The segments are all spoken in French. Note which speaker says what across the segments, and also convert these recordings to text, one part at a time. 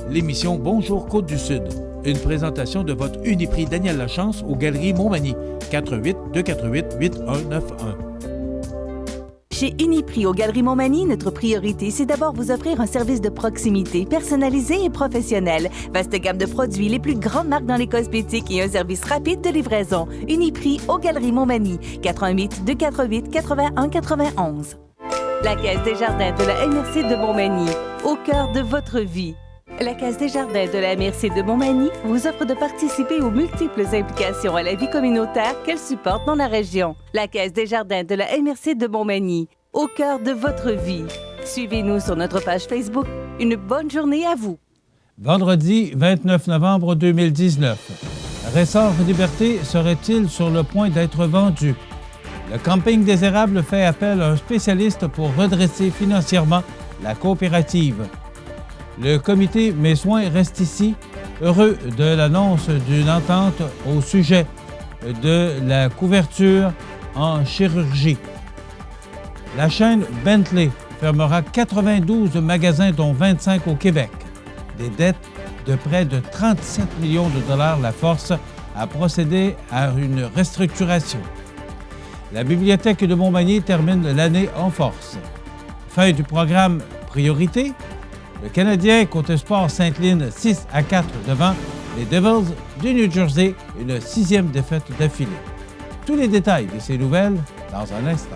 Speaker 1: l'émission Bonjour Côte-du-Sud. Une présentation de votre Uniprix Daniel Lachance aux Galeries Montmagny, 418-248-8191.
Speaker 2: Chez Uniprix aux Galeries Montmagny, notre priorité, c'est d'abord vous offrir un service de proximité, personnalisé et professionnel. Vaste gamme de produits, les plus grandes marques dans les cosmétiques et un service rapide de livraison. Uniprix aux Galeries Montmagny, 418-248-8191. La Caisse des Jardins de la MRC de Montmagny, au cœur de votre vie. La Caisse des Jardins de la MRC de Montmagny vous offre de participer aux multiples implications à la vie communautaire qu'elle supporte dans la région. La Caisse des Jardins de la MRC de Montmagny, au cœur de votre vie. Suivez-nous sur notre page Facebook. Une bonne journée à vous.
Speaker 3: Vendredi 29 novembre 2019. Ressort Liberté serait-il sur le point d'être vendu? Le camping des Érables fait appel à un spécialiste pour redresser financièrement la coopérative. Le comité Mes Soins reste ici, heureux de l'annonce d'une entente au sujet de la couverture en chirurgie. La chaîne Bentley fermera 92 magasins, dont 25 au Québec. Des dettes de près de 37 millions de dollars la force à procéder à une restructuration. La bibliothèque de Montmagny termine l'année en force. Fin du programme Priorité. Le Canadien Côte-Sport s'incline 6-4 devant les Devils du New Jersey, une 6e défaite d'affilée. Tous les détails de ces nouvelles dans un instant.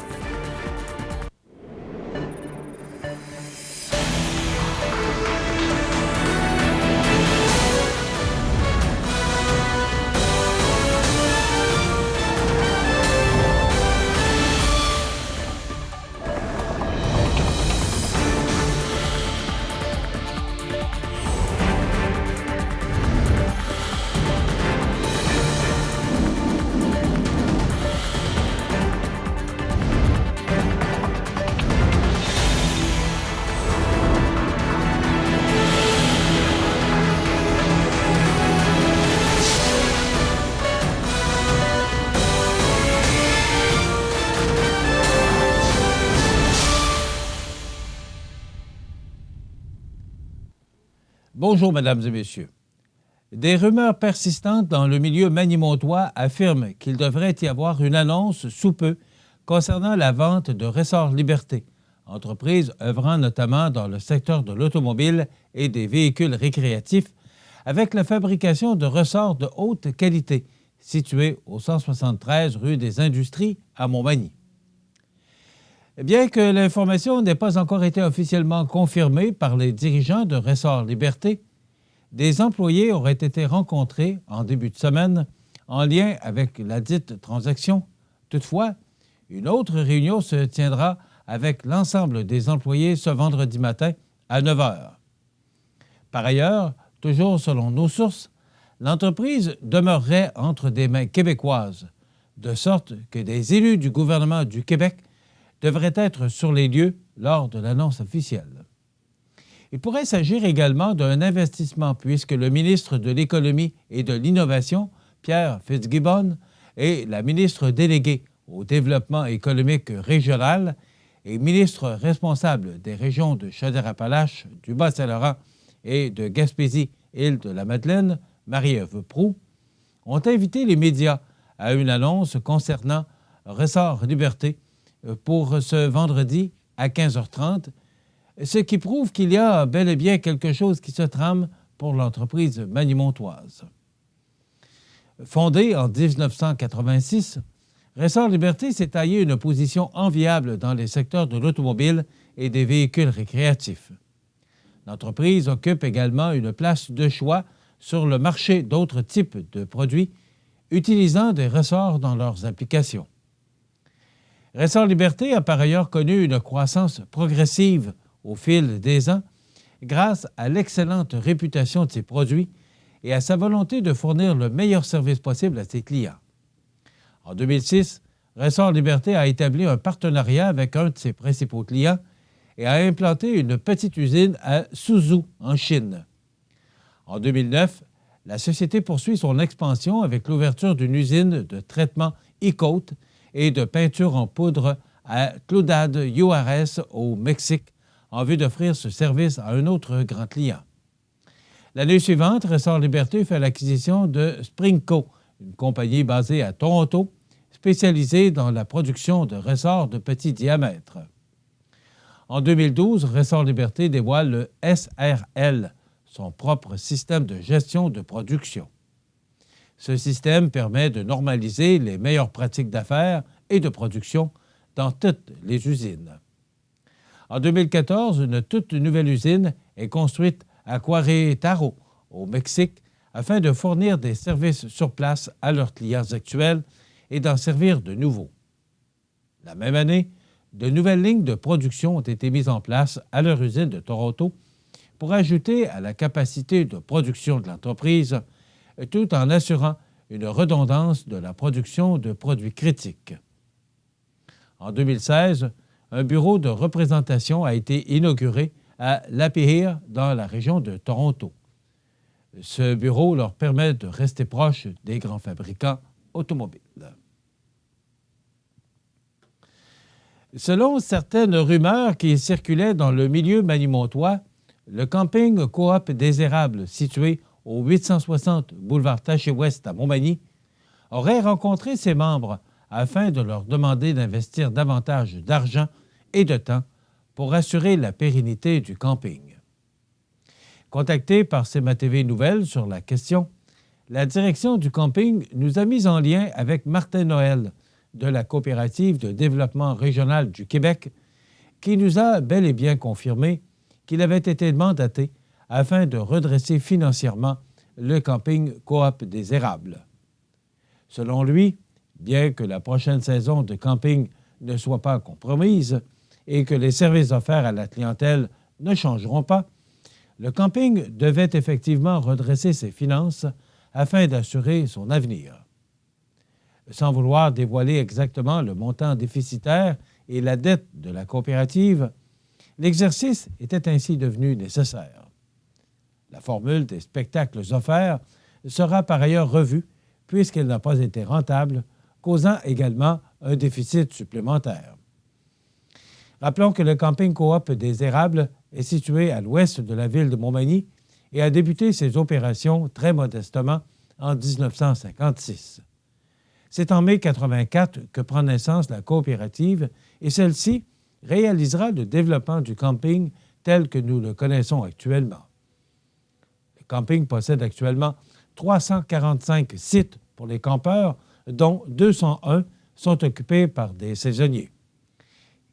Speaker 3: Bonjour, mesdames et messieurs. Des rumeurs persistantes dans le milieu magny-montois affirment qu'il devrait y avoir une annonce sous peu concernant la vente de Ressort Liberté, entreprise œuvrant notamment dans le secteur de l'automobile et des véhicules récréatifs, avec la fabrication de ressorts de haute qualité, situés au 173 rue des Industries à Montmagny. Bien que l'information n'ait pas encore été officiellement confirmée par les dirigeants de Ressort Liberté, des employés auraient été rencontrés en début de semaine en lien avec la dite transaction. Toutefois, une autre réunion se tiendra avec l'ensemble des employés ce vendredi matin à 9 h. Par ailleurs, toujours selon nos sources, l'entreprise demeurerait entre des mains québécoises, de sorte que des élus du gouvernement du Québec devrait être sur les lieux lors de l'annonce officielle. Il pourrait s'agir également d'un investissement puisque le ministre de l'Économie et de l'Innovation, Pierre Fitzgibbon, et la ministre déléguée au développement économique régional et ministre responsable des régions de Chaudière-Appalaches, du Bas-Saint-Laurent et de Gaspésie-Île-de-la-Madeleine, Marie-Ève Proulx, ont invité les médias à une annonce concernant Ressort Liberté pour ce vendredi à 15h30, ce qui prouve qu'il y a bel et bien quelque chose qui se trame pour l'entreprise magny-montoise. Fondée en 1986, Ressort Liberté s'est taillé une position enviable dans les secteurs de l'automobile et des véhicules récréatifs. L'entreprise occupe également une place de choix sur le marché d'autres types de produits utilisant des ressorts dans leurs applications. Ressort Liberté a par ailleurs connu une croissance progressive au fil des ans grâce à l'excellente réputation de ses produits et à sa volonté de fournir le meilleur service possible à ses clients. En 2006, Ressort Liberté a établi un partenariat avec un de ses principaux clients et a implanté une petite usine à Suzhou, en Chine. En 2009, la société poursuit son expansion avec l'ouverture d'une usine de traitement e-coat et de peinture en poudre à Ciudad Juárez au Mexique en vue d'offrir ce service à un autre grand client. L'année suivante, Ressort Liberté fait l'acquisition de Springco, une compagnie basée à Toronto, spécialisée dans la production de ressorts de petit diamètre. En 2012, Ressort Liberté dévoile le SRL, son propre système de gestion de production. Ce système permet de normaliser les meilleures pratiques d'affaires et de production dans toutes les usines. En 2014, une toute nouvelle usine est construite à Querétaro, au Mexique, afin de fournir des services sur place à leurs clients actuels et d'en servir de nouveaux. La même année, de nouvelles lignes de production ont été mises en place à leur usine de Toronto pour ajouter à la capacité de production de l'entreprise, tout en assurant une redondance de la production de produits critiques. En 2016, un bureau de représentation a été inauguré à Lapeer, dans la région de Toronto. Ce bureau leur permet de rester proches des grands fabricants automobiles. Selon certaines rumeurs qui circulaient dans le milieu manimontois, le camping Coop des Érables, situé au 860 boulevard Taché-Ouest à Montmagny, aurait rencontré ses membres afin de leur demander d'investir davantage d'argent et de temps pour assurer la pérennité du camping. Contacté par CMA-TV Nouvelles sur la question, la direction du camping nous a mis en lien avec Martin Noël de la Coopérative de développement régional du Québec, qui nous a bel et bien confirmé qu'il avait été mandaté afin de redresser financièrement le camping Coop des Érables. Selon lui, bien que la prochaine saison de camping ne soit pas compromise et que les services offerts à la clientèle ne changeront pas, le camping devait effectivement redresser ses finances afin d'assurer son avenir. Sans vouloir dévoiler exactement le montant déficitaire et la dette de la coopérative, l'exercice était ainsi devenu nécessaire. La formule des spectacles offerts sera par ailleurs revue puisqu'elle n'a pas été rentable, causant également un déficit supplémentaire. Rappelons que le camping Coop des Érables est situé à l'ouest de la ville de Montmagny et a débuté ses opérations très modestement en 1956. C'est en mai 1984 que prend naissance la coopérative et celle-ci réalisera le développement du camping tel que nous le connaissons actuellement. Le camping possède actuellement 345 sites pour les campeurs, dont 201 sont occupés par des saisonniers.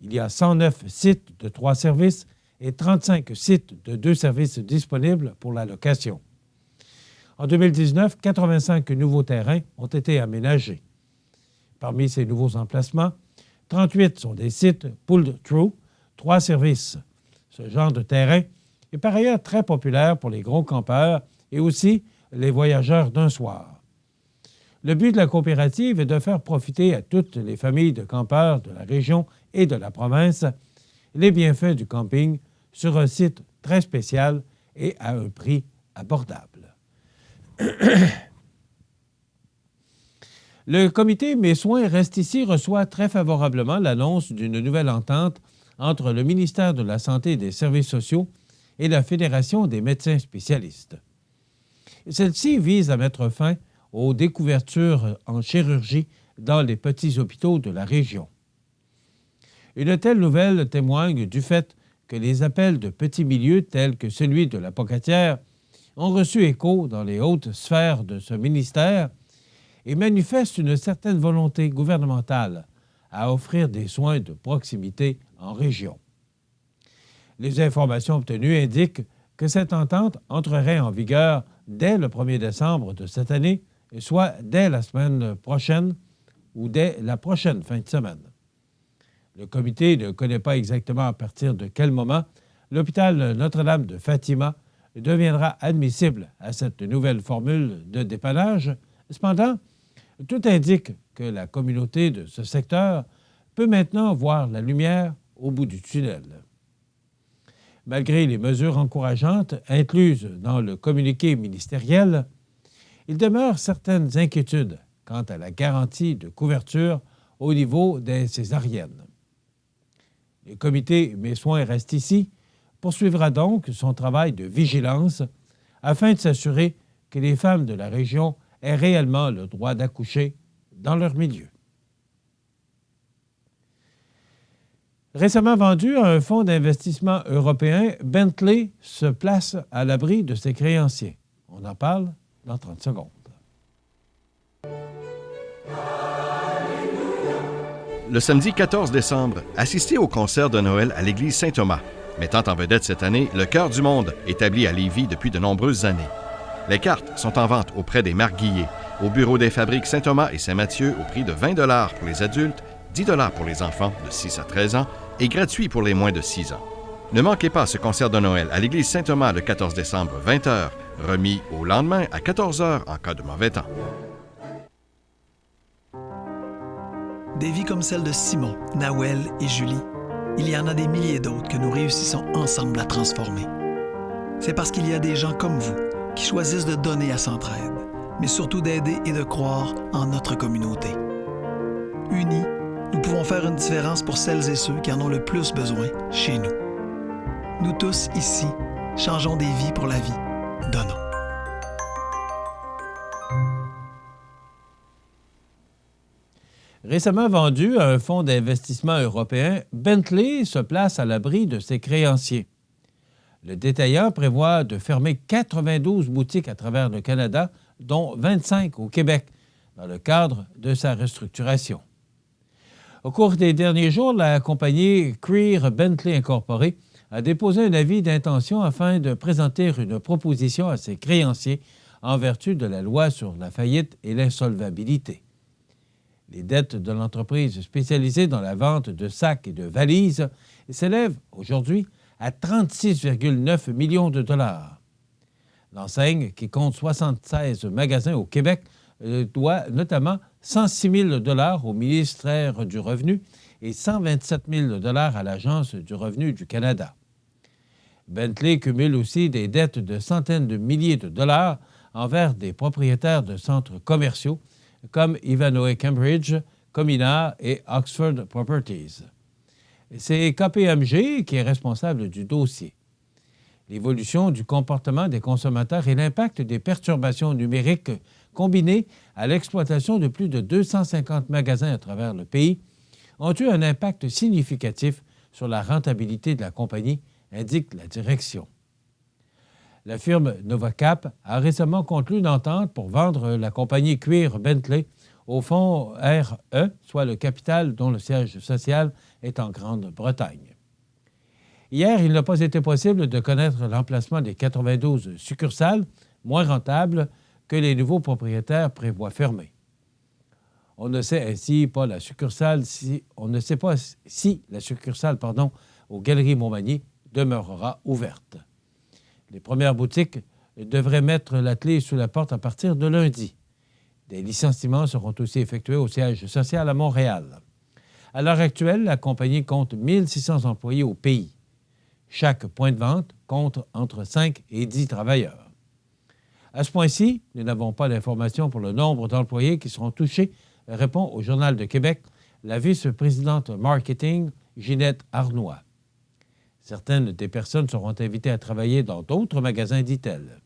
Speaker 3: Il y a 109 sites de 3 services et 35 sites de 2 services disponibles pour la location. En 2019, 85 nouveaux terrains ont été aménagés. Parmi ces nouveaux emplacements, 38 sont des sites pull-through, 3 services. Ce genre de terrain est par ailleurs très populaire pour les gros campeurs et aussi les voyageurs d'un soir. Le but de la coopérative est de faire profiter à toutes les familles de campeurs de la région et de la province les bienfaits du camping sur un site très spécial et à un prix abordable. Le comité Mes Soins Reste Ici reçoit très favorablement l'annonce d'une nouvelle entente entre le ministère de la Santé et des Services sociaux et la Fédération des médecins spécialistes. Celle-ci vise à mettre fin aux découvertures en chirurgie dans les petits hôpitaux de la région. Une telle nouvelle témoigne du fait que les appels de petits milieux tels que celui de la Pocatière ont reçu écho dans les hautes sphères de ce ministère et manifestent une certaine volonté gouvernementale à offrir des soins de proximité en région. Les informations obtenues indiquent que cette entente entrerait en vigueur dès le 1er décembre de cette année, soit dès la semaine prochaine ou dès la prochaine fin de semaine. Le comité ne connaît pas exactement à partir de quel moment l'hôpital Notre-Dame de Fatima deviendra admissible à cette nouvelle formule de dépannage. Cependant, tout indique que la communauté de ce secteur peut maintenant voir la lumière au bout du tunnel. Malgré les mesures encourageantes incluses dans le communiqué ministériel, il demeure certaines inquiétudes quant à la garantie de couverture au niveau des césariennes. Le comité Mes Soins Reste Ici poursuivra donc son travail de vigilance afin de s'assurer que les femmes de la région aient réellement le droit d'accoucher dans leur milieu. Récemment vendu à un fonds d'investissement européen, Bentley se place à l'abri de ses créanciers. On en parle dans 30 secondes.
Speaker 4: Le samedi 14 décembre, assistez au concert de Noël à l'église Saint-Thomas, mettant en vedette cette année le Cœur du monde, établi à Lévis depuis de nombreuses années. Les cartes sont en vente auprès des Marguillés, au bureau des fabriques Saint-Thomas et Saint-Mathieu au prix de 20 $ pour les adultes, 10 $ pour les enfants de 6 à 13 ans et gratuit pour les moins de 6 ans. Ne manquez pas ce concert de Noël à l'église Saint-Thomas le 14 décembre, 20h, remis au lendemain à 14h en cas de mauvais temps.
Speaker 5: Des vies comme celle de Simon, Nawel et Julie, il y en a des milliers d'autres que nous réussissons ensemble à transformer. C'est parce qu'il y a des gens comme vous qui choisissent de donner à Centraide, mais surtout d'aider et de croire en notre communauté. Unis, nous pouvons faire une différence pour celles et ceux qui en ont le plus besoin chez nous. Nous tous, ici, changeons des vies pour la vie. Donnons.
Speaker 3: Récemment vendu à un fonds d'investissement européen, Bentley se place à l'abri de ses créanciers. Le détaillant prévoit de fermer 92 boutiques à travers le Canada, dont 25 au Québec, dans le cadre de sa restructuration. Au cours des derniers jours, la compagnie Creer Bentley Incorporée a déposé un avis d'intention afin de présenter une proposition à ses créanciers en vertu de la loi sur la faillite et l'insolvabilité. Les dettes de l'entreprise spécialisée dans la vente de sacs et de valises s'élèvent aujourd'hui à 36,9 millions de dollars. L'enseigne, qui compte 76 magasins au Québec, doit notamment 106 000 $ au ministère du Revenu et 127 000 $ à l'Agence du revenu du Canada. Bentley cumule aussi des dettes de centaines de milliers de dollars envers des propriétaires de centres commerciaux comme Ivanhoé Cambridge, Comina et Oxford Properties. C'est KPMG qui est responsable du dossier. L'évolution du comportement des consommateurs et l'impact des perturbations numériques combinées à l'exploitation de plus de 250 magasins à travers le pays ont eu un impact significatif sur la rentabilité de la compagnie, indique la direction. La firme Novacap a récemment conclu une entente pour vendre la compagnie Creer Bentley au fonds RE, soit le capital dont le siège social est en Grande-Bretagne. Hier, il n'a pas été possible de connaître l'emplacement des 92 succursales, moins rentables, que les nouveaux propriétaires prévoient fermer. On ne sait ainsi pas la succursale si la succursale aux Galeries Montmagny demeurera ouverte. Les premières boutiques devraient mettre la clé sous la porte à partir de lundi. Des licenciements seront aussi effectués au siège social à Montréal. À l'heure actuelle, la compagnie compte 1 600 employés au pays. Chaque point de vente compte entre 5 et 10 travailleurs. À ce point-ci, nous n'avons pas d'informations pour le nombre d'employés qui seront touchés, répond au Journal de Québec la vice-présidente marketing Ginette Arnois. Certaines des personnes seront invitées à travailler dans d'autres magasins, dit-elle.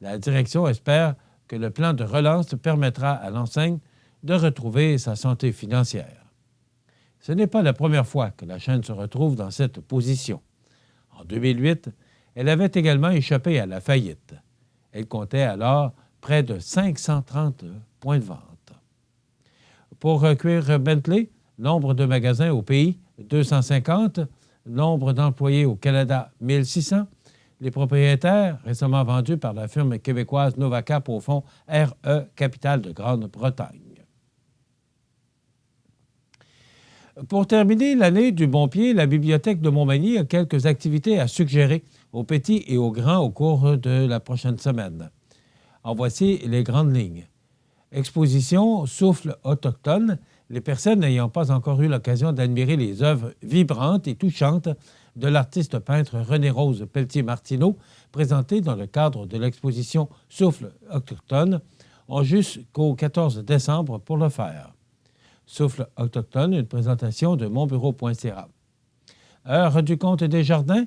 Speaker 3: La direction espère que le plan de relance permettra à l'enseigne de retrouver sa santé financière. Ce n'est pas la première fois que la chaîne se retrouve dans cette position. En 2008, elle avait également échappé à la faillite. Elle comptait alors près de 530 points de vente. Pour Creer Bentley, nombre de magasins au pays, 250, nombre d'employés au Canada, 1 600. Les propriétaires, récemment vendus par la firme québécoise Novacap au fonds RE Capital de Grande-Bretagne. Pour terminer l'année du bon pied, la Bibliothèque de Montmagny a quelques activités à suggérer aux petits et aux grands au cours de la prochaine semaine. En voici les grandes lignes. Exposition Souffle autochtone. Les personnes n'ayant pas encore eu l'occasion d'admirer les œuvres vibrantes et touchantes de l'artiste peintre René-Rose Pelletier-Martineau, présentées dans le cadre de l'exposition Souffle autochtone, ont jusqu'au 14 décembre pour le faire. Souffle autochtone, une présentation de monbureau.ca. Heure du compte des jardins.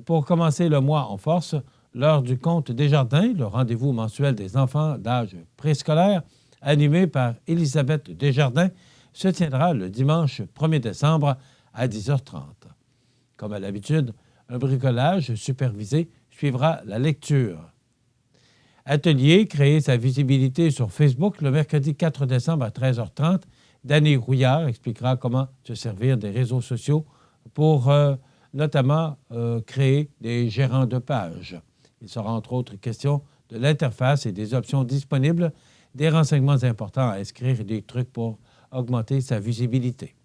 Speaker 3: Pour commencer le mois en force, lors du Conte Desjardins, le rendez-vous mensuel des enfants d'âge préscolaire, animé par Élisabeth Desjardins, se tiendra le dimanche 1er décembre à 10h30. Comme à l'habitude, un bricolage supervisé suivra la lecture. Atelier, créer sa visibilité sur Facebook le mercredi 4 décembre à 13h30. Danny Rouillard expliquera comment se servir des réseaux sociaux pour notamment créer des gérants de pages. Il sera entre autres question de l'interface et des options disponibles, des renseignements importants à inscrire et des trucs pour augmenter sa visibilité.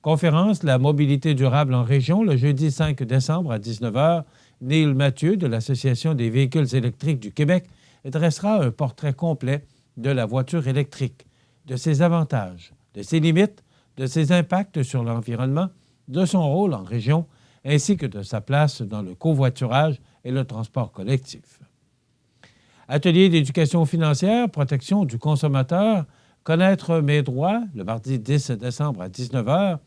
Speaker 3: Conférence La mobilité durable en région le jeudi 5 décembre à 19h. Neil Mathieu de l'Association des véhicules électriques du Québec dressera un portrait complet de la voiture électrique, de ses avantages, de ses limites, de ses impacts sur l'environnement, de son rôle en région, ainsi que de sa place dans le covoiturage et le transport collectif. Atelier d'éducation financière, protection du consommateur, connaître mes droits, le mardi 10 décembre à 19h.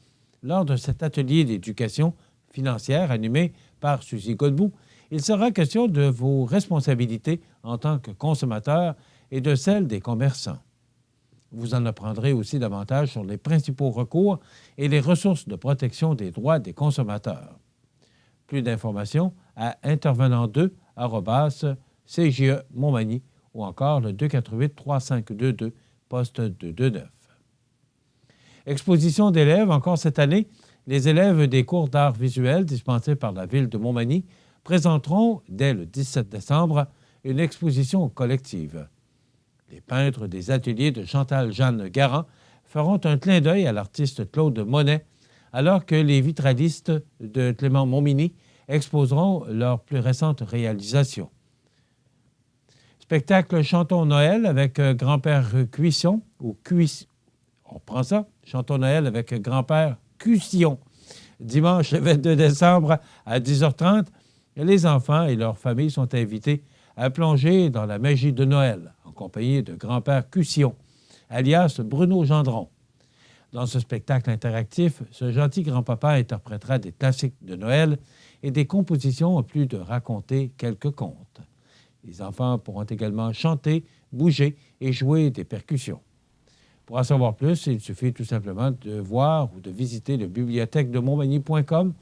Speaker 3: Lors de cet atelier d'éducation financière animé par Suzy Godbout, il sera question de vos responsabilités en tant que consommateur et de celles des commerçants. Vous en apprendrez aussi davantage sur les principaux recours et les ressources de protection des droits des consommateurs. Plus d'informations à intervenant2@CGE Montmagny ou encore le 248-3522, poste 229. Exposition d'élèves encore cette année. Les élèves des cours d'art visuel dispensés par la Ville de Montmagny présenteront, dès le 17 décembre, une exposition collective. Les peintres des ateliers de Chantal-Jeanne Garand feront un clin d'œil à l'artiste Claude Monet, alors que les vitralistes de Clément Montminy exposeront leurs plus récentes réalisations. Spectacle Chantons Noël avec grand-père Cuisson, ou Cuisson. On prend ça, Chantons Noël avec grand-père Cuisson. Dimanche 22 décembre à 10h30, les enfants et leurs familles sont invités à plonger dans la magie de Noël, en compagnie de grand-père Cuisson, alias Bruno Gendron. Dans ce spectacle interactif, ce gentil grand-papa interprétera des classiques de Noël et des compositions en plus de raconter quelques contes. Les enfants pourront également chanter, bouger et jouer des percussions. Pour en savoir plus, il suffit tout simplement de voir ou de visiter le bibliothèque de Montmagny.com,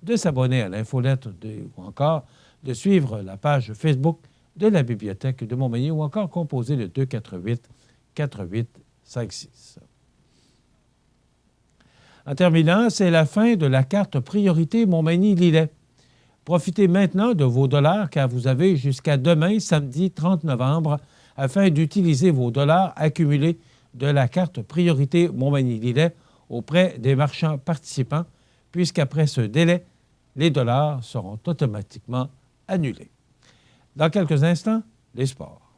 Speaker 3: de s'abonner à l'infolettre ou encore de suivre la page Facebook de la Bibliothèque de Montmagny ou encore composer le 248-4856. En terminant, c'est la fin de la carte Priorité Montmagny-Lillet. Profitez maintenant de vos dollars car vous avez jusqu'à demain, samedi 30 novembre, afin d'utiliser vos dollars accumulés de la carte Priorité Montmagny-Lillet auprès des marchands participants, puisqu'après ce délai, les dollars seront automatiquement annulés. Dans quelques instants, les sports.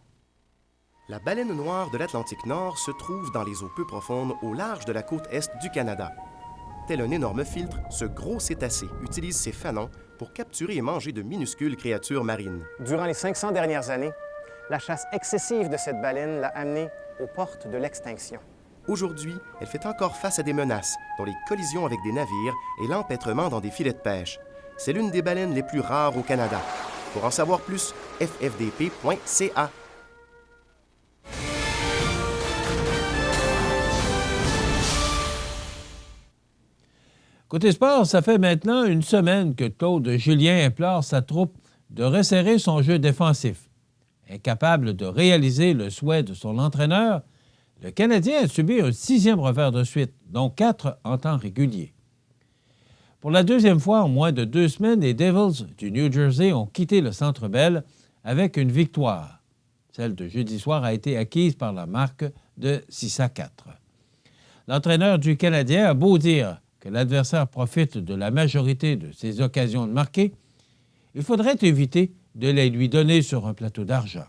Speaker 6: La baleine noire de l'Atlantique Nord se trouve dans les eaux peu profondes au large de la côte est du Canada. Tel un énorme filtre, ce gros cétacé utilise ses fanons pour capturer et manger de minuscules créatures marines.
Speaker 7: Durant les 500 dernières années, la chasse excessive de cette baleine l'a amenée aux portes de l'extinction.
Speaker 6: Aujourd'hui, elle fait encore face à des menaces, dont les collisions avec des navires et l'empêtrement dans des filets de pêche. C'est l'une des baleines les plus rares au Canada. Pour en savoir plus, ffdp.ca.
Speaker 3: Côté sport, ça fait maintenant une semaine que Claude Julien implore sa troupe de resserrer son jeu défensif. Incapable de réaliser le souhait de son entraîneur, le Canadien a subi un 6e revers de suite, dont 4 en temps régulier. Pour la 2e fois en moins de 2 semaines, les Devils du New Jersey ont quitté le Centre Bell avec une victoire. Celle de jeudi soir a été acquise par la marque de 6-4. L'entraîneur du Canadien a beau dire que l'adversaire profite de la majorité de ses occasions de marquer, il faudrait éviter de les lui donner sur un plateau d'argent.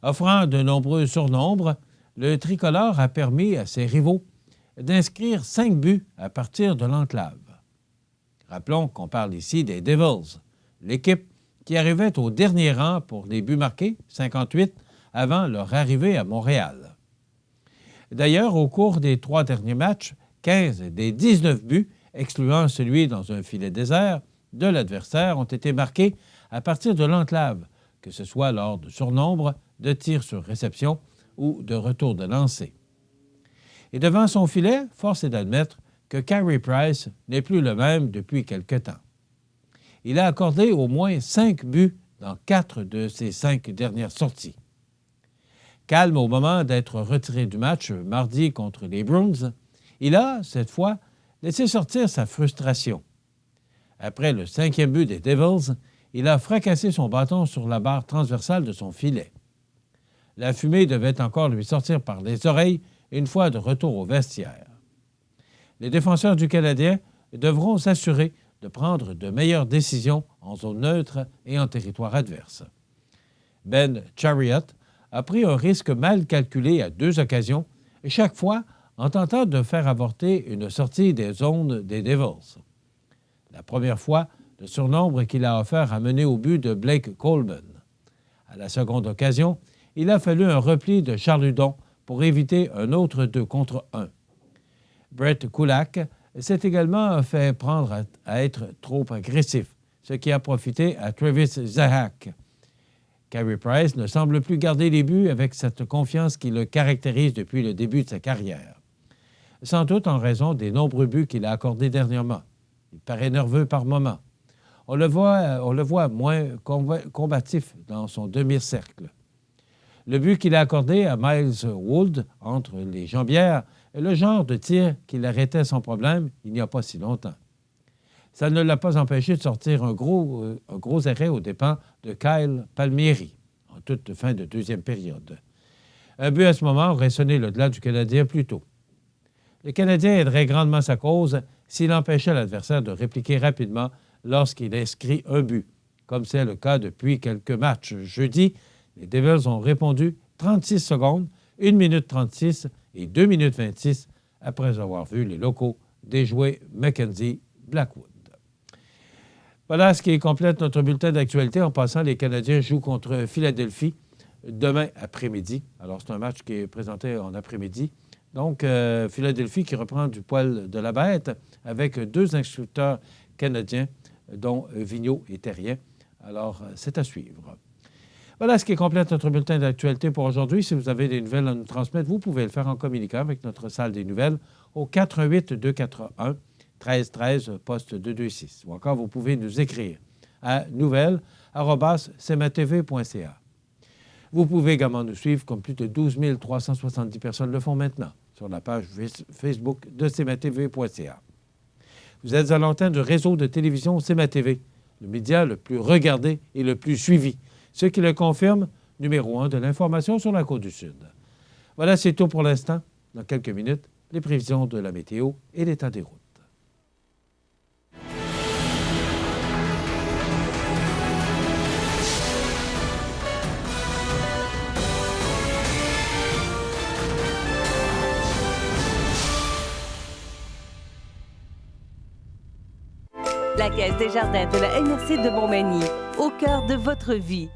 Speaker 3: Offrant de nombreux surnombres, le tricolore a permis à ses rivaux d'inscrire 5 buts à partir de l'enclave. Rappelons qu'on parle ici des Devils, l'équipe qui arrivait au dernier rang pour les buts marqués, 58, avant leur arrivée à Montréal. D'ailleurs, au cours des 3 derniers matchs, 15 des 19 buts, excluant celui dans un filet désert, de l'adversaire ont été marqués à partir de l'enclave, que ce soit lors de surnombre, de tirs sur réception ou de retour de lancer. Et devant son filet, force est d'admettre que Carey Price n'est plus le même depuis quelque temps. Il a accordé au moins 5 buts dans 4 de ses 5 dernières sorties. Calme au moment d'être retiré du match mardi contre les Bruins, il a, cette fois, laissé sortir sa frustration. Après le 5e but des Devils, il a fracassé son bâton sur la barre transversale de son filet. La fumée devait encore lui sortir par les oreilles une fois de retour au vestiaire. Les défenseurs du Canadien devront s'assurer de prendre de meilleures décisions en zone neutre et en territoire adverse. Ben Chariot a pris un risque mal calculé à 2 occasions, chaque fois en tentant de faire avorter une sortie des zones des Devils. La première fois, le surnombre qu'il a offert a mené au but de Blake Coleman. À la seconde occasion, il a fallu un repli de Charles Hudon pour éviter un autre 2 contre 1. Brett Kulak s'est également fait prendre à être trop agressif, ce qui a profité à Travis Zahac. Carey Price ne semble plus garder les buts avec cette confiance qui le caractérise depuis le début de sa carrière. Sans doute en raison des nombreux buts qu'il a accordés dernièrement. Il paraît nerveux par moments. On le voit moins combatif dans son demi-cercle. Le but qu'il a accordé à Miles Wood entre les jambières est le genre de tir qu'il arrêtait sans problème il n'y a pas si longtemps. Ça ne l'a pas empêché de sortir un gros arrêt aux dépens de Kyle Palmieri en toute fin de deuxième période. Un but à ce moment aurait sonné le glas du Canadien plus tôt. Le Canadien aiderait grandement sa cause s'il empêchait l'adversaire de répliquer rapidement lorsqu'il inscrit un but, comme c'est le cas depuis quelques matchs. Jeudi, les Devils ont répondu 36 secondes, 1 minute 36 et 2 minutes 26 après avoir vu les locaux déjouer Mackenzie Blackwood. Voilà ce qui complète notre bulletin d'actualité. En passant, les Canadiens jouent contre Philadelphie demain après-midi. Alors, c'est un match qui est présenté en après-midi. Donc, Philadelphie qui reprend du poil de la bête avec 2 instructeurs canadiens, dont Vigneault et Terrien. Alors, c'est à suivre. Voilà ce qui complète notre bulletin d'actualité pour aujourd'hui. Si vous avez des nouvelles à nous transmettre, vous pouvez le faire en communiquant avec notre salle des nouvelles au 418-241-1313, poste 226. Ou encore, vous pouvez nous écrire à nouvelles@cmatv.ca. Vous pouvez également nous suivre, comme plus de 12 370 personnes le font maintenant, sur la page Facebook de cmatv.ca. Vous êtes à l'antenne du réseau de télévision CMA-TV, le média le plus regardé et le plus suivi, ce qui le confirme, numéro 1 de l'information sur la Côte-du-Sud. Voilà, c'est tout pour l'instant. Dans quelques minutes, les prévisions de la météo et l'état des routes.
Speaker 2: La Caisse des jardins de la MRC de Montmagny, au cœur de votre vie.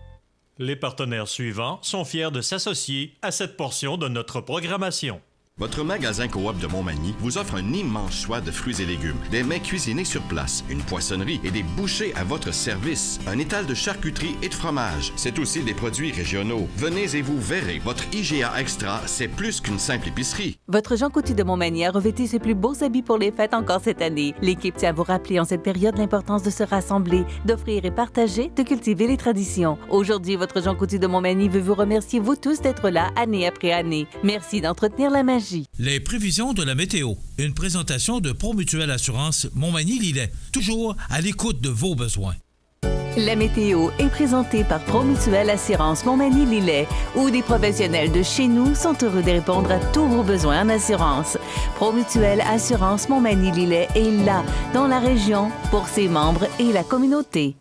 Speaker 8: Les partenaires suivants sont fiers de s'associer à cette portion de notre programmation.
Speaker 4: Votre magasin Coop de Montmagny vous offre un immense choix de fruits et légumes, des mets cuisinés sur place, une poissonnerie et des bouchers à votre service, un étal de charcuterie et de fromage. C'est aussi des produits régionaux. Venez et vous verrez, votre IGA Extra, c'est plus qu'une simple épicerie.
Speaker 2: Votre Jean Coutu de Montmagny a revêtu ses plus beaux habits pour les fêtes encore cette année. L'équipe tient à vous rappeler en cette période l'importance de se rassembler, d'offrir et partager, de cultiver les traditions. Aujourd'hui, votre Jean Coutu de Montmagny veut vous remercier, vous tous, d'être là année après année. Merci d'entretenir la magie.
Speaker 1: Les prévisions de la météo. Une présentation de Promutuelle Assurance Montmagny-Lillet. Toujours à l'écoute de vos besoins.
Speaker 2: La météo est présentée par Promutuelle Assurance Montmagny-Lillet, où des professionnels de chez nous sont heureux de répondre à tous vos besoins en assurance. Promutuelle Assurance Montmagny-Lillet est là, dans la région, pour ses membres et la communauté.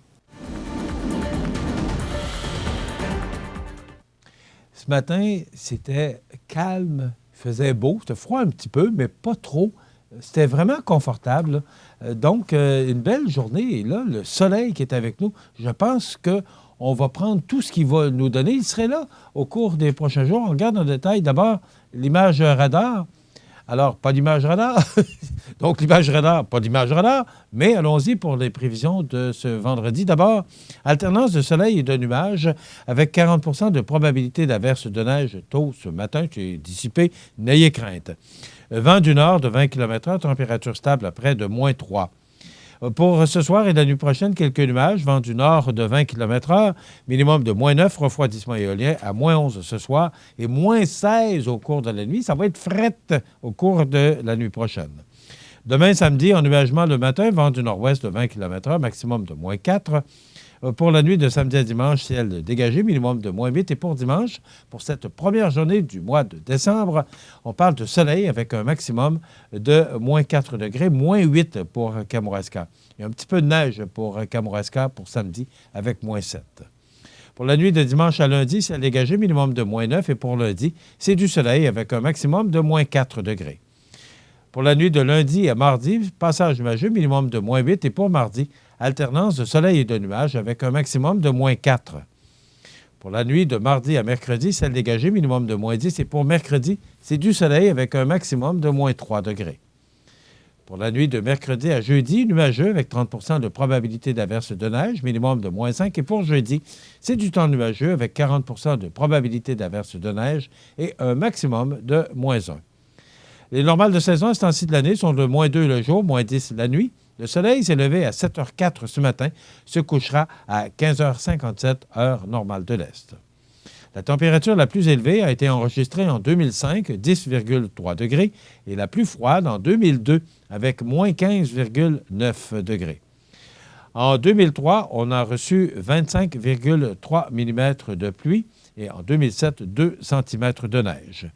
Speaker 3: Ce matin, c'était calme. Il faisait beau, c'était froid un petit peu, mais pas trop. C'était vraiment confortable. Donc, une belle journée. Et là, le soleil qui est avec nous, je pense qu'on va prendre tout ce qu'il va nous donner. Il serait là au cours des prochains jours. On regarde en détail d'abord l'image radar. Alors, pas d'image radar. Donc, l'image radar, pas d'image radar. Mais allons-y pour les prévisions de ce vendredi. D'abord, alternance de soleil et de nuages avec 40 de probabilité d'averse de neige tôt ce matin. C'est dissipé. N'ayez crainte. Vent du nord de 20 km/h, température stable à près de -3. Pour ce soir et la nuit prochaine, quelques nuages, vent du nord de 20 km/h, minimum de -9, refroidissement éolien à -11 ce soir et -16 au cours de la nuit. Ça va être frette au cours de la nuit prochaine. Demain, samedi, ennuagement le matin, vent du nord-ouest de 20 km/h, maximum de -4. Pour la nuit de samedi à dimanche, ciel dégagé, minimum de -8. Et pour dimanche, pour cette première journée du mois de décembre, on parle de soleil avec un maximum de -4 degrés, -8 pour Kamouraska. Il y a un petit peu de neige pour Kamouraska pour samedi avec -7. Pour la nuit de dimanche à lundi, ciel dégagé, minimum de -9. Et pour lundi, c'est du soleil avec un maximum de -4 degrés. Pour la nuit de lundi à mardi, passage nuageux, minimum de -8. Et pour mardi, alternance de soleil et de nuages avec un maximum de -4. Pour la nuit de mardi à mercredi, ciel dégagé, minimum de -10. Et pour mercredi, c'est du soleil avec un maximum de -3 degrés. Pour la nuit de mercredi à jeudi, nuageux avec 30 de probabilité d'averse de neige, minimum de -5. Et pour jeudi, c'est du temps nuageux avec 40 de probabilité d'averse de neige et un maximum de -1. Les normales de saison à ce temps-ci de l'année sont de -2 le jour, -10 la nuit. Le soleil s'est levé à 7h04 ce matin, se couchera à 15h57, heure normale de l'Est. La température la plus élevée a été enregistrée en 2005, 10,3 degrés, et la plus froide en 2002, avec -15,9 degrés. En 2003, on a reçu 25,3 mm de pluie et en 2007, 2 cm de neige.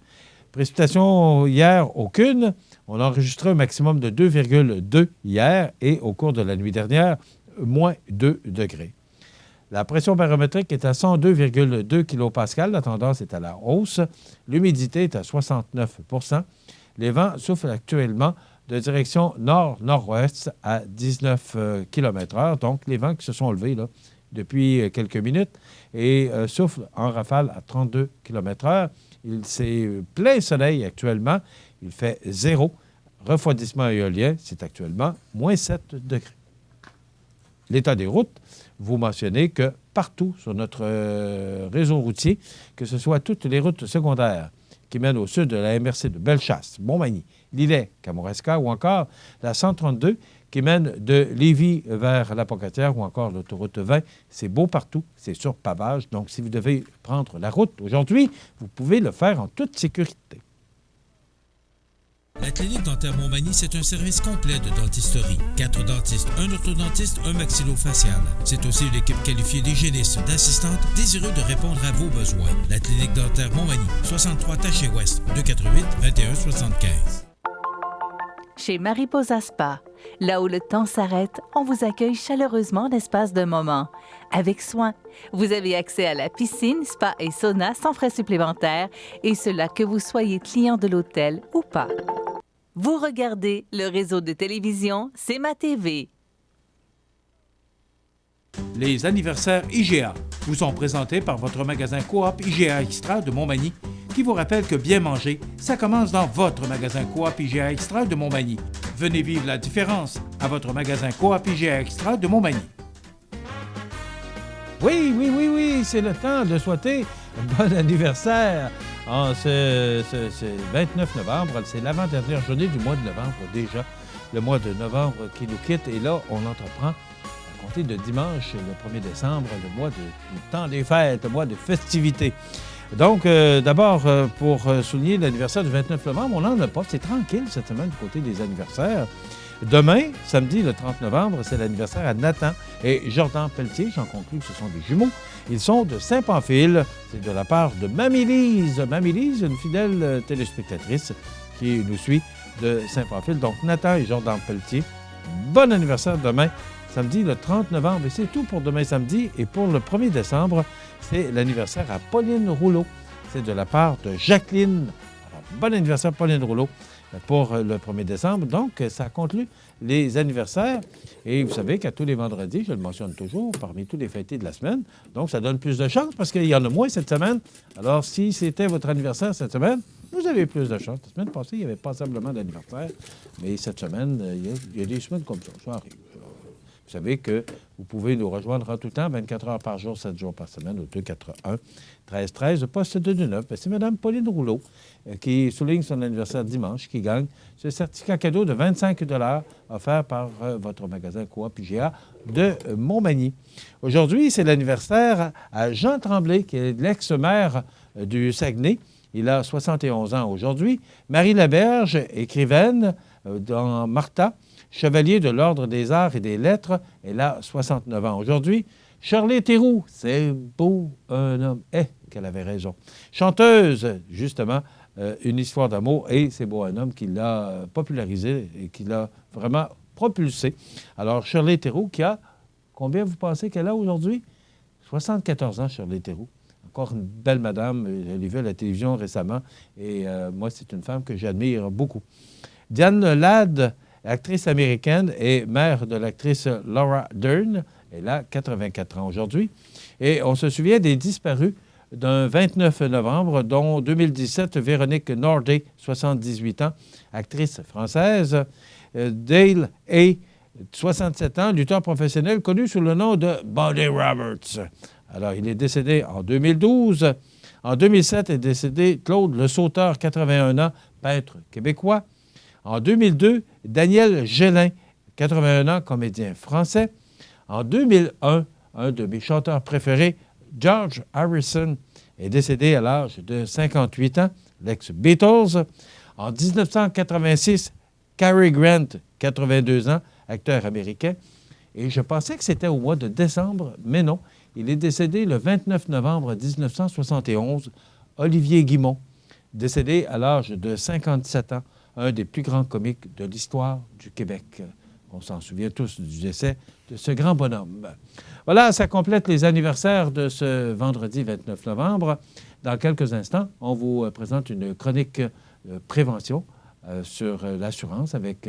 Speaker 3: Précipitations hier, aucune. On a enregistré un maximum de 2,2 hier et au cours de la nuit dernière, -2 degrés. La pression barométrique est à 102,2 kPa. La tendance est à la hausse. L'humidité est à 69 %. Les vents soufflent actuellement de direction nord-nord-ouest à 19 km/h. Donc, les vents qui se sont levés là, depuis quelques minutes et soufflent en rafale à 32 km/h. C'est plein soleil actuellement. Il fait 0. Refroidissement éolien, c'est actuellement -7 degrés. L'état des routes, vous mentionnez que partout sur notre réseau routier, que ce soit toutes les routes secondaires qui mènent au sud de la MRC de Bellechasse, Montmagny, Lillet, Kamouraska ou encore la 132 qui mène de Lévis vers la Pocatière ou encore l'autoroute 20. C'est beau partout, c'est sur pavage. Donc, si vous devez prendre la route aujourd'hui, vous pouvez le faire en toute sécurité.
Speaker 1: La clinique dentaire Montmagny, c'est un service complet de dentisterie. 4 dentistes, un orthodontiste, un maxillofacial. C'est aussi une équipe qualifiée d'hygiénistes, d'assistantes désireux de répondre à vos besoins. La clinique dentaire Montmagny, 63 Taché Ouest, 248 21 75.
Speaker 2: Chez Mariposa Spa, là où le temps s'arrête, on vous accueille chaleureusement l'espace d'un moment. Avec soin, vous avez accès à la piscine, spa et sauna sans frais supplémentaires, et cela que vous soyez client de l'hôtel ou pas. Vous regardez le réseau de télévision C'est ma TV.
Speaker 1: Les anniversaires IGA vous sont présentés par votre magasin Coop IGA Extra de Montmagny, qui vous rappelle que bien manger, ça commence dans votre magasin Coop IGA Extra de Montmagny. Venez vivre la différence à votre magasin Coop IGA Extra de Montmagny.
Speaker 3: Oui, c'est le temps de souhaiter un bon anniversaire en ce 29 novembre. C'est l'avant-dernière journée du mois de novembre déjà. Le mois de novembre qui nous quitte et là, on entreprend à compter de dimanche, le 1er décembre, le mois du temps des fêtes, le mois de festivités. Donc, d'abord, pour souligner l'anniversaire du 29 novembre, on n'en a pas. C'est tranquille cette semaine du côté des anniversaires. Demain, samedi, le 30 novembre, c'est l'anniversaire à Nathan et Jordan Pelletier. J'en conclus que ce sont des jumeaux. Ils sont de Saint-Pamphile. C'est de la part de Mamie-Lise. Mamie-Lise, une fidèle téléspectatrice qui nous suit de Saint-Pamphile. Donc, Nathan et Jordan Pelletier, bon anniversaire demain, samedi, le 30 novembre. Et c'est tout pour demain samedi. Et pour le 1er décembre, c'est l'anniversaire à Pauline Rouleau. C'est de la part de Jacqueline. Alors, bon anniversaire, Pauline Rouleau, pour le 1er décembre. Donc, ça conclut les anniversaires. Et vous savez qu'à tous les vendredis, je le mentionne toujours, parmi tous les fêtés de la semaine. Donc, ça donne plus de chance parce qu'il y en a moins cette semaine. Alors, si c'était votre anniversaire cette semaine, vous avez plus de chance. La semaine passée, il y avait passablement d'anniversaires, mais cette semaine, il y a des semaines comme ça. Ça arrive. Vous savez que vous pouvez nous rejoindre en tout temps, 24 heures par jour, 7 jours par semaine, au 281-1313, le poste de 2-9. C'est Mme Pauline Rouleau qui souligne son anniversaire dimanche, qui gagne ce certificat cadeau de 25 $ offert par votre magasin Coop IGA de Montmagny. Aujourd'hui, c'est l'anniversaire à Jean Tremblay, qui est l'ex-maire du Saguenay. Il a 71 ans aujourd'hui. Marie Laberge, écrivaine dans Martha, chevalier de l'Ordre des Arts et des Lettres, elle a 69 ans aujourd'hui. Shirley Théroux, c'est beau un homme. Qu'elle avait raison. Chanteuse, justement, une histoire d'amour, et c'est beau un homme qui l'a popularisé et qui l'a vraiment propulsé. Alors, Shirley Théroux, qui a, combien vous pensez qu'elle a aujourd'hui? 74 ans, Shirley Théroux. Encore une belle madame, je l'ai vue à la télévision récemment, et moi, c'est une femme que j'admire beaucoup. Diane Ladd, actrice américaine et mère de l'actrice Laura Dern. Elle a 84 ans aujourd'hui. Et on se souvient des disparus d'un 29 novembre, dont 2017, Véronique Norday, 78 ans, actrice française. Dale Hay, 67 ans, lutteur professionnel connu sous le nom de Buddy Roberts. Alors, il est décédé en 2012. En 2007 est décédé Claude Le Sauteur, 81 ans, peintre québécois. En 2002, Daniel Gélin, 81 ans, comédien français. En 2001, un de mes chanteurs préférés, George Harrison, est décédé à l'âge de 58 ans, l'ex-Beatles. En 1986, Cary Grant, 82 ans, acteur américain. Et je pensais que c'était au mois de décembre, mais non. Il est décédé le 29 novembre 1971, Olivier Guimond, décédé à l'âge de 57 ans, un des plus grands comiques de l'histoire du Québec. On s'en souvient tous du décès de ce grand bonhomme. Voilà, ça complète les anniversaires de ce vendredi 29 novembre. Dans quelques instants, on vous présente une chronique prévention sur l'assurance avec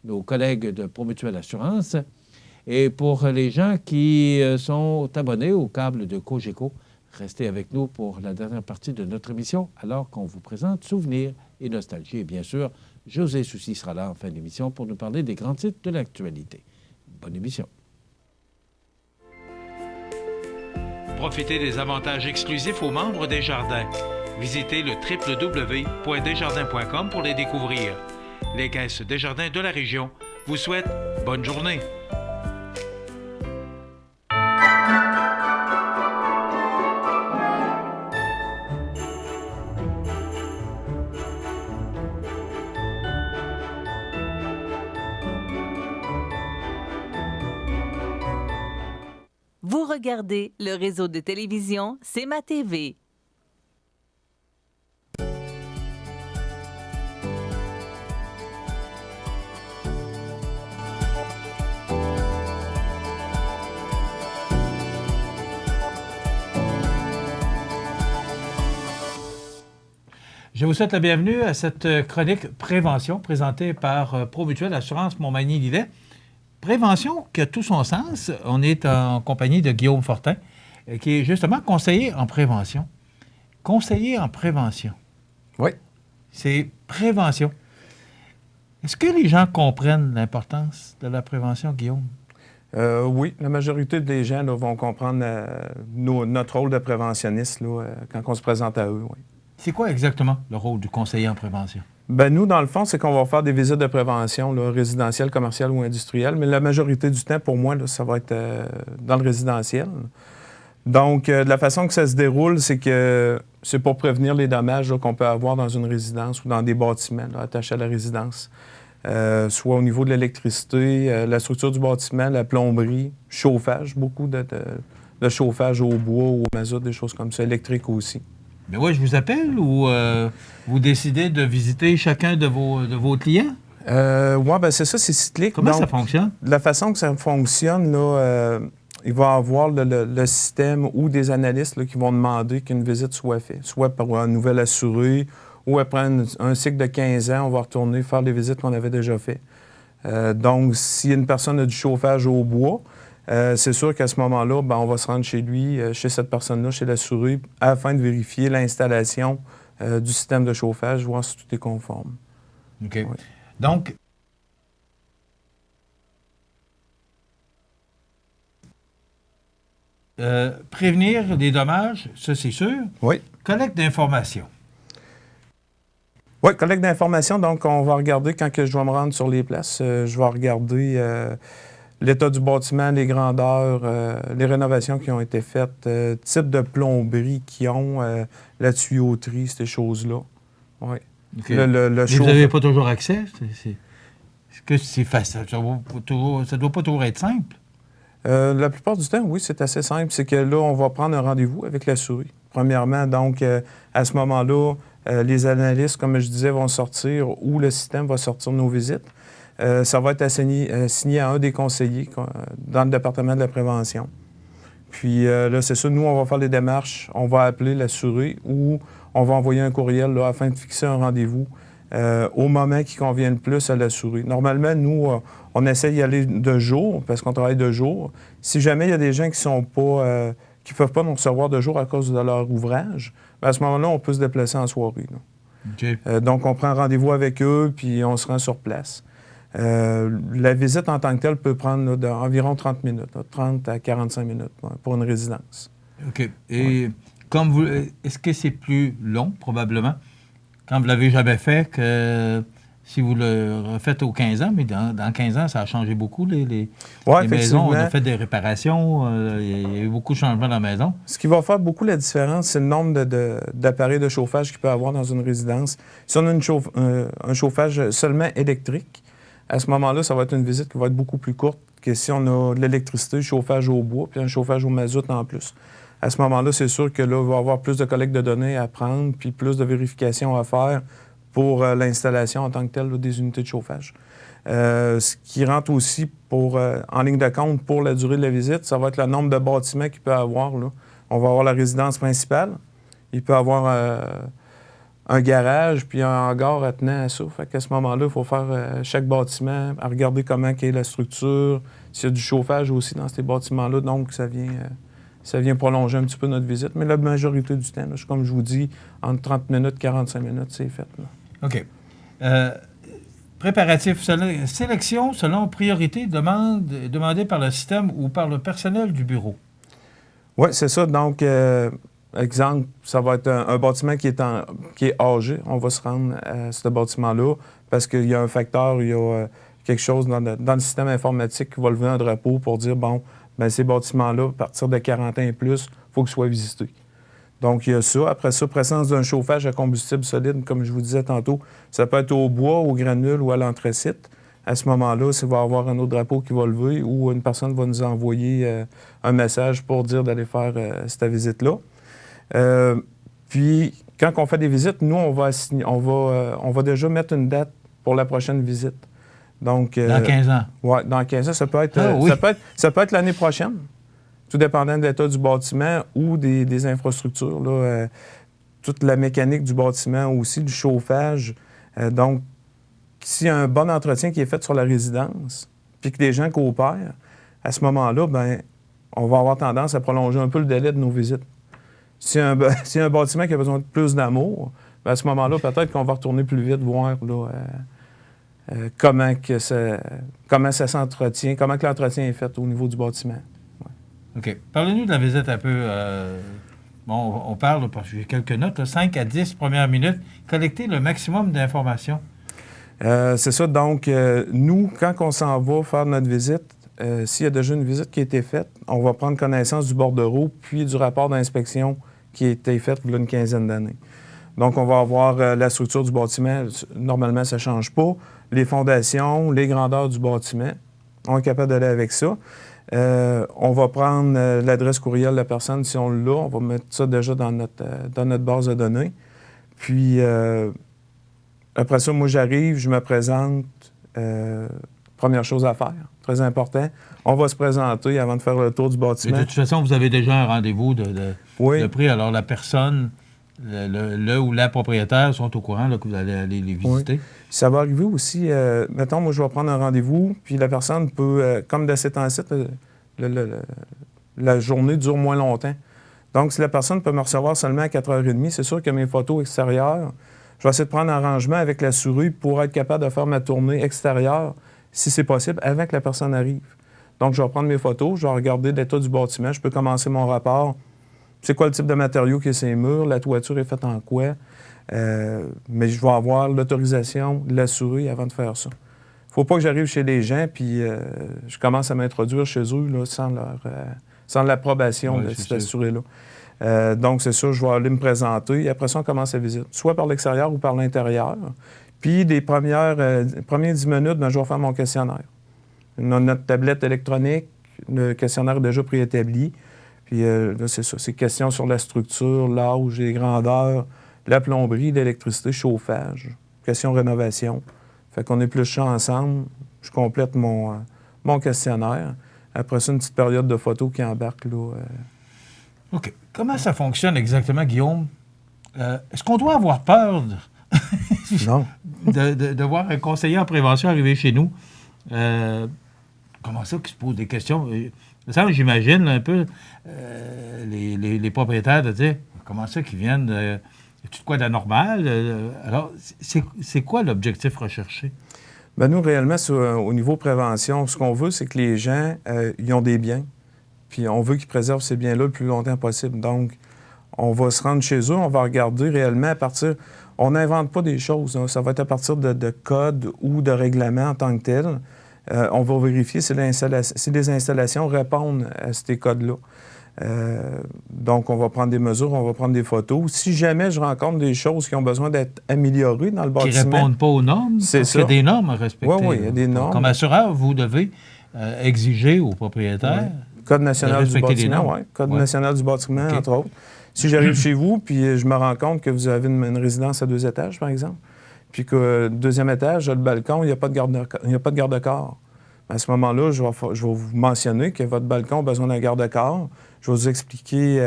Speaker 3: nos collègues de Promutuelle Assurance. Et pour les gens qui sont abonnés au câble de Cogeco, restez avec nous pour la dernière partie de notre émission alors qu'on vous présente Souvenirs et Nostalgie. Et bien sûr, José Soucy sera là en fin d'émission pour nous parler des grands titres de l'actualité. Bonne émission.
Speaker 1: Profitez des avantages exclusifs aux membres des Jardins. Visitez le www.desjardins.com pour les découvrir. Les caisses Desjardins de la région vous souhaitent bonne journée.
Speaker 2: Vous regardez le réseau de télévision C'est ma TV.
Speaker 3: Je vous souhaite la bienvenue à cette chronique prévention présentée par Promutuelle Assurance Montmagny-Lillet. Prévention qui a tout son sens. On est en compagnie de Guillaume Fortin, qui est justement conseiller en prévention. Conseiller en prévention.
Speaker 9: Oui.
Speaker 3: C'est prévention. Est-ce que les gens comprennent l'importance de la prévention, Guillaume?
Speaker 9: Oui, la majorité des gens là, vont comprendre notre rôle de préventionniste là, quand on se présente à eux. Oui.
Speaker 3: C'est quoi exactement le rôle du conseiller en prévention?
Speaker 9: Bien, nous, dans le fond, c'est qu'on va faire des visites de prévention, là, résidentielles, commerciales ou industrielles, mais la majorité du temps, pour moi, là, ça va être dans le résidentiel. Donc, de la façon que ça se déroule, c'est que c'est pour prévenir les dommages là, qu'on peut avoir dans une résidence ou dans des bâtiments là, attachés à la résidence, soit au niveau de l'électricité, la structure du bâtiment, la plomberie, chauffage, beaucoup de chauffage au bois ou au mazout, des choses comme ça, électrique aussi.
Speaker 3: Mais oui, je vous appelle ou vous décidez de visiter chacun de vos clients?
Speaker 9: Oui, bien c'est ça, c'est cyclique.
Speaker 3: Comment
Speaker 9: donc,
Speaker 3: ça fonctionne?
Speaker 9: La façon que ça fonctionne, là, il va y avoir le système ou des analystes là, qui vont demander qu'une visite soit faite, soit par un nouvel assuré ou après un cycle de 15 ans, on va retourner faire les visites qu'on avait déjà faites. Donc, si une personne a du chauffage au bois, c'est sûr qu'à ce moment-là, ben, on va se rendre chez lui, chez cette personne-là, chez l'assuré, afin de vérifier l'installation du système de chauffage, voir si tout est conforme.
Speaker 3: OK.
Speaker 9: Oui.
Speaker 3: Donc, prévenir des dommages, ça c'est sûr.
Speaker 9: Oui.
Speaker 3: Collecte d'informations.
Speaker 9: Oui, collecte d'informations. Donc, on va regarder quand que je vais me rendre sur les places. Je vais regarder l'état du bâtiment, les grandeurs, les rénovations qui ont été faites, type de plomberie qu'ils ont, la tuyauterie, ces choses-là. Oui.
Speaker 3: Okay.
Speaker 9: Le
Speaker 3: Mais vous n'avez pas toujours accès? Est-ce que c'est facile? Ça ne doit pas toujours être simple?
Speaker 9: La plupart du temps, oui, c'est assez simple. C'est que là, on va prendre un rendez-vous avec la souris. Premièrement, donc, à ce moment-là, les analystes, comme je disais, vont sortir ou le système va sortir nos visites. Ça va être assigné à un des conseillers dans le département de la prévention. Puis là, c'est ça, nous, on va faire les démarches. On va appeler la souris ou on va envoyer un courriel là, afin de fixer un rendez-vous au moment qui convient le plus à la souris. Normalement, nous, on essaie d'y aller de jour parce qu'on travaille de jour. Si jamais il y a des gens qui sont pas... qui ne peuvent pas nous recevoir de jour à cause de leur ouvrage, bien, à ce moment-là, on peut se déplacer en soirée.
Speaker 3: Okay.
Speaker 9: Donc, on prend rendez-vous avec eux, puis on se rend sur place. La visite en tant que telle peut prendre là, environ 30 minutes, 30 à 45 minutes pour une résidence.
Speaker 3: OK. Et comme vous, est-ce que c'est plus long, probablement, quand vous ne l'avez jamais fait, que si vous le refaites aux 15 ans, mais dans 15 ans, ça a changé beaucoup, les maisons. On a fait des réparations, il y a eu beaucoup de changements dans la maison.
Speaker 9: Ce qui va faire beaucoup la différence, c'est le nombre d'appareils de chauffage qu'il peut y avoir dans une résidence. Si on a un chauffage seulement électrique, à ce moment-là, ça va être une visite qui va être beaucoup plus courte que si on a de l'électricité, chauffage au bois, puis un chauffage au mazout en plus. À ce moment-là, c'est sûr que là, il va y avoir plus de collecte de données à prendre, puis plus de vérifications à faire pour l'installation en tant que telle là, des unités de chauffage. Ce qui rentre aussi en ligne de compte pour la durée de la visite, ça va être le nombre de bâtiments qu'il peut y avoir. Là. On va avoir la résidence principale. Il peut y avoir un garage puis un hangar attenant à ça. Fait qu'à ce moment-là, il faut faire chaque bâtiment, à regarder comment est la structure, s'il y a du chauffage aussi dans ces bâtiments-là. Donc, ça vient prolonger un petit peu notre visite. Mais la majorité du temps, là, comme je vous dis, entre 30 minutes et 45 minutes, c'est fait. Là.
Speaker 3: OK. Préparatif, sélection selon priorité demandée par le système ou par le personnel du bureau.
Speaker 9: Oui, c'est ça. Donc, exemple, ça va être un bâtiment qui est âgé. On va se rendre à ce bâtiment-là parce qu'il y a un facteur, il y a quelque chose dans le système informatique qui va lever un drapeau pour dire, bon, bien, ces bâtiments-là, à partir de 40 ans et plus, il faut qu'ils soient visités. Donc, il y a ça. Après ça, présence d'un chauffage à combustible solide, comme je vous disais tantôt, ça peut être au bois, au granule ou à l'anthracite. À ce moment-là, il va y avoir un autre drapeau qui va lever ou une personne va nous envoyer un message pour dire d'aller faire cette visite-là. Puis, quand on fait des visites, nous, on va déjà mettre une date pour la prochaine visite. Donc,
Speaker 3: dans 15 ans?
Speaker 9: Oui, dans 15 ans. Ça peut être, ça peut être l'année prochaine, tout dépendant de l'état du bâtiment ou des infrastructures. Là, toute la mécanique du bâtiment aussi, du chauffage. Donc, s'il y a un bon entretien qui est fait sur la résidence, puis que les gens coopèrent, à ce moment-là, bien, on va avoir tendance à prolonger un peu le délai de nos visites. Si un bâtiment qui a besoin de plus d'amour, bien, à ce moment-là, peut-être qu'on va retourner plus vite, voir là, comment ça s'entretient, comment que l'entretien est fait au niveau du bâtiment. Ouais.
Speaker 3: OK. Parlez-nous de la visite un peu. Bon, on parle, parce que j'ai quelques notes, là, 5 à 10 premières minutes. Collecter le maximum d'informations.
Speaker 9: C'est ça. Donc, nous, quand on s'en va faire notre visite, s'il y a déjà une visite qui a été faite, on va prendre connaissance du bordereau puis du rapport d'inspection qui a été fait il y a une quinzaine d'années. Donc, on va avoir la structure du bâtiment. Normalement, ça ne change pas. Les fondations, les grandeurs du bâtiment. On est capable d'aller avec ça. On va prendre l'adresse courriel de la personne si on l'a. On va mettre ça déjà dans notre base de données. Puis, après ça, moi, j'arrive, je me présente. Première chose à faire, très important. On va se présenter avant de faire le tour du bâtiment.
Speaker 3: Et de toute façon, vous avez déjà un rendez-vous de prix. Alors, la personne, le ou la propriétaire sont au courant là, que vous allez aller les visiter.
Speaker 9: Oui. Ça va arriver aussi, mettons, moi, je vais prendre un rendez-vous, puis la personne peut, comme de ces temps-ci, la journée dure moins longtemps. Donc, si la personne peut me recevoir seulement à 4h30, c'est sûr que mes photos extérieures, je vais essayer de prendre un arrangement avec la souris pour être capable de faire ma tournée extérieure, si c'est possible, avant que la personne arrive. Donc, je vais prendre mes photos, je vais regarder l'état du bâtiment, je peux commencer mon rapport. C'est quoi le type de matériau qui est sur les murs, la toiture est faite en quoi. Mais je vais avoir l'autorisation de la souris avant de faire ça. Il ne faut pas que j'arrive chez les gens puis je commence à m'introduire chez eux là, sans l'approbation de cette souris-là. Donc, c'est ça, je vais aller me présenter et après ça, on commence la visite, soit par l'extérieur ou par l'intérieur. Puis, les premières 10 minutes, je vais faire mon questionnaire. Notre tablette électronique, le questionnaire est déjà préétabli. Puis là, c'est ça. C'est questions sur la structure, l'âge, les grandeurs, la plomberie, l'électricité, chauffage, question rénovation. Fait qu'on épluche ça ensemble. Je complète mon questionnaire. Après ça, une petite période de photos qui embarque là.
Speaker 3: OK. Comment ça fonctionne exactement, Guillaume? Est-ce qu'on doit avoir peur
Speaker 9: Non.
Speaker 3: de voir un conseiller en prévention arriver chez nous? Comment ça qu'il se pose des questions? Ça, j'imagine un peu les propriétaires de dire comment ça qu'ils viennent de quoi d'anormal? Alors, c'est quoi l'objectif recherché?
Speaker 9: Bien, nous, réellement, au niveau prévention, ce qu'on veut, c'est que les gens, ils ont des biens, puis on veut qu'ils préservent ces biens-là le plus longtemps possible. Donc, on va se rendre chez eux, on va regarder réellement à partir... On n'invente pas des choses, hein. Ça va être à partir de codes ou de règlements en tant que tels. On va vérifier si les installations répondent à ces codes-là. Donc, on va prendre des mesures, on va prendre des photos. Si jamais je rencontre des choses qui ont besoin d'être améliorées dans le bâtiment... Qui
Speaker 3: ne répondent pas aux normes?
Speaker 9: C'est ça.
Speaker 3: Il y a des normes à respecter.
Speaker 9: Oui, il y a des normes.
Speaker 3: Comme assureur, vous devez exiger aux propriétaires...
Speaker 9: Code national du bâtiment, oui. Code national du bâtiment, entre autres. Si j'arrive chez vous, puis je me rends compte que vous avez une résidence à 2 étages, par exemple, puis que deuxième étage, le balcon, il n'y a pas de garde-corps. À ce moment-là, je vais vous mentionner que votre balcon a besoin d'un garde-corps. Je vais vous expliquer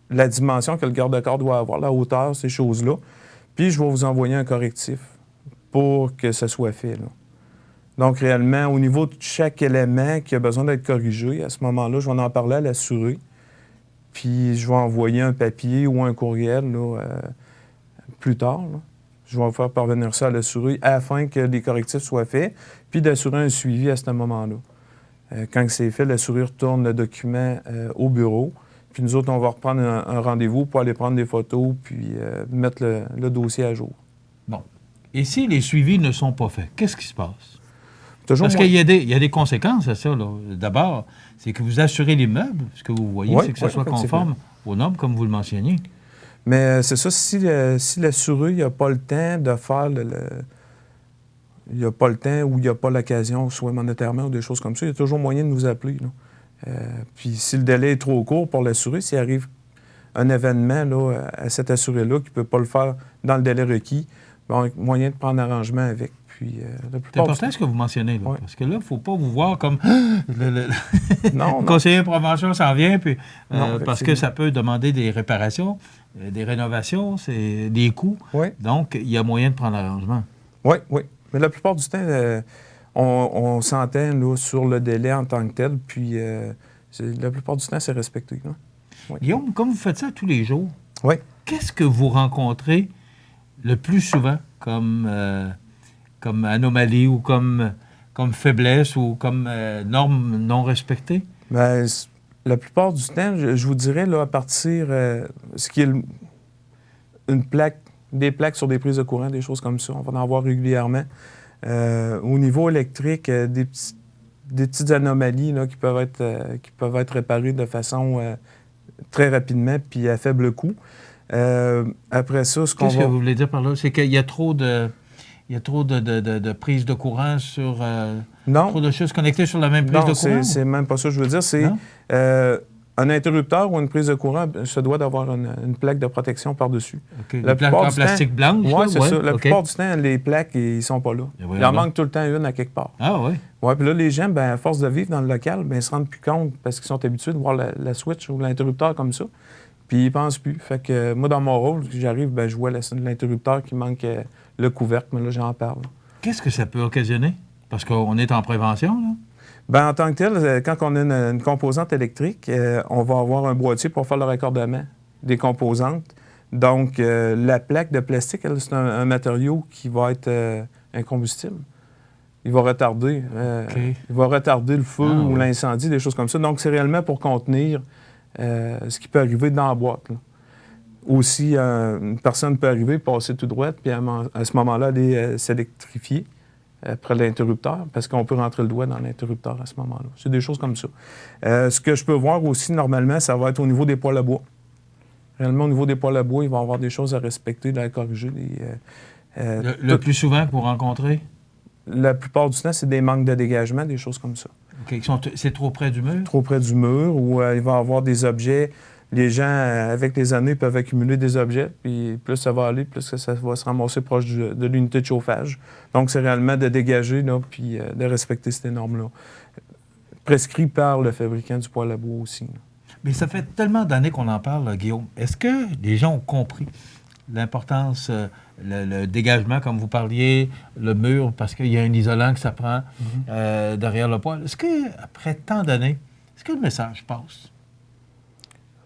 Speaker 9: la dimension que le garde-corps doit avoir, la hauteur, ces choses-là. Puis, je vais vous envoyer un correctif pour que ça soit fait, là. Donc, réellement, au niveau de chaque élément qui a besoin d'être corrigé, à ce moment-là, je vais en parler à l'assuré. Puis, je vais envoyer un papier ou un courriel là, plus tard, là. Je vais faire parvenir ça à l'assuré afin que les correctifs soient faits, puis d'assurer un suivi à ce moment-là. Quand c'est fait, l'assuré retourne le document au bureau, puis nous autres, on va reprendre un rendez-vous pour aller prendre des photos, puis mettre le dossier à jour.
Speaker 3: Bon. Et si les suivis ne sont pas faits, qu'est-ce qui se passe?
Speaker 9: Parce
Speaker 3: qu'il y a des conséquences à ça, là. D'abord, c'est que vous assurez l'immeuble. Ce que vous voyez, c'est que ça soit conforme aux normes, comme vous le mentionniez.
Speaker 9: Mais c'est ça, si l'assuré n'a pas le temps de faire il n'y a pas le temps ou il n'y a pas l'occasion, soit monétairement ou des choses comme ça, il y a toujours moyen de nous appeler. Puis si le délai est trop court pour l'assuré, s'il arrive un événement là, à cet assuré-là qui ne peut pas le faire dans le délai requis, bon, il y a moyen de prendre un arrangement avec.
Speaker 3: C'est important ce que vous mentionnez, là, parce que là, il ne faut pas vous voir comme le conseiller de prévention s'en vient, puis, parce que ça peut demander des réparations, des rénovations, c'est des coûts.
Speaker 9: Oui.
Speaker 3: Donc, il y a moyen de prendre l'arrangement.
Speaker 9: Oui, oui. Mais la plupart du temps, on s'entend là, sur le délai en tant que tel, puis la plupart du temps, c'est respecté. Oui.
Speaker 3: Guillaume, comme vous faites ça tous les jours,
Speaker 9: qu'est-ce
Speaker 3: que vous rencontrez le plus souvent comme anomalie ou comme faiblesse ou comme norme non respectée?
Speaker 9: Bien, la plupart du temps, je vous dirais, là, à partir ce qui est des plaques sur des prises de courant, des choses comme ça, on va en voir régulièrement. Au niveau électrique, des petites anomalies là, qui peuvent être réparées de façon très rapidement puis à faible coût. Après ça,
Speaker 3: Qu'est-ce que vous voulez dire par là? C'est qu'il y a trop de... Il y a trop de prises de courant sur... trop de choses connectées sur la même prise de courant?
Speaker 9: Non, c'est même pas ça que je veux dire. C'est un interrupteur ou une prise de courant se doit d'avoir une plaque de protection par-dessus.
Speaker 3: Okay. La plaque en plastique blanche?
Speaker 9: Oui, c'est ça. La plupart du temps, les plaques, ils ne sont pas là. Il en manque tout le temps une à quelque part.
Speaker 3: Ah oui?
Speaker 9: Oui, puis là, les gens, à force de vivre dans le local, ils ne se rendent plus compte parce qu'ils sont habitués de voir la switch ou l'interrupteur comme ça. Puis ils ne pensent plus. Fait que moi, dans mon rôle, j'arrive, je vois l'interrupteur qui manque le couvercle, mais là, j'en parle.
Speaker 3: Qu'est-ce que ça peut occasionner? Parce qu'on est en prévention, là?
Speaker 9: Bien, en tant que tel, quand on a une composante électrique, on va avoir un boîtier pour faire le raccordement des composantes. Donc, la plaque de plastique, elle, c'est un matériau qui va être incombustible. Il va retarder, il va retarder le feu ou l'incendie, des choses comme ça. Donc, c'est réellement pour contenir ce qui peut arriver dans la boîte, là. Aussi, une personne peut arriver, passer tout droit, puis à ce moment-là, aller s'électrifier après l'interrupteur, parce qu'on peut rentrer le doigt dans l'interrupteur à ce moment-là. C'est des choses comme ça. Ce que je peux voir aussi, normalement, ça va être au niveau des poêles à bois. Réellement, au niveau des poêles à bois, il va y avoir des choses à respecter, à corriger.
Speaker 3: Le plus souvent que vous rencontrez?
Speaker 9: La plupart du temps, c'est des manques de dégagement, des choses comme ça.
Speaker 3: Okay. C'est trop près du mur?
Speaker 9: Trop près du mur, ou il va y avoir des objets. Les gens, avec les années, peuvent accumuler des objets, puis plus ça va aller, plus ça va se ramasser proche de l'unité de chauffage. Donc, c'est réellement de dégager, là, puis de respecter ces normes-là. Prescrit par le fabricant du poêle à bois aussi, là.
Speaker 3: Mais ça fait tellement d'années qu'on en parle, là, Guillaume. Est-ce que les gens ont compris l'importance, le dégagement, comme vous parliez, le mur, parce qu'il y a un isolant que ça prend derrière le poêle? Est-ce qu'après tant d'années, est-ce que le message passe?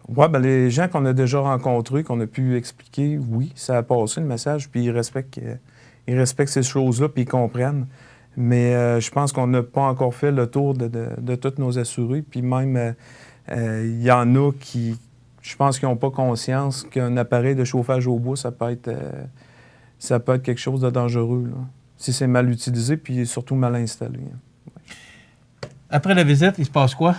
Speaker 9: Oui, bien, les gens qu'on a déjà rencontrés, qu'on a pu expliquer, oui, ça a passé le message, puis ils respectent ces choses-là, puis ils comprennent. Mais je pense qu'on n'a pas encore fait le tour de tous nos assurés, puis même, il y en a qui, je pense qu'ils n'ont pas conscience qu'un appareil de chauffage au bois, ça peut être quelque chose de dangereux, là, si c'est mal utilisé, puis surtout mal installé.
Speaker 3: Après la visite, il se passe quoi?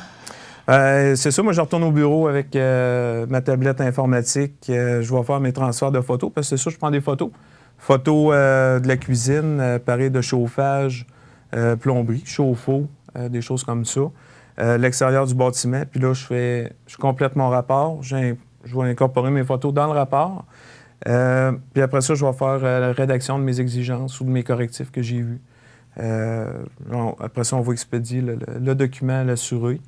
Speaker 9: C'est ça, moi je retourne au bureau avec ma tablette informatique. Je vais faire mes transferts de photos, parce que c'est ça, je prends des photos. Photos de la cuisine, appareil de chauffage, plomberie, chauffe-eau, des choses comme ça. L'extérieur du bâtiment, puis là, je complète mon rapport. Je vais incorporer mes photos dans le rapport. Puis après ça, je vais faire la rédaction de mes exigences ou de mes correctifs que j'ai vus. Après ça, on va expédier le document à l'assuré.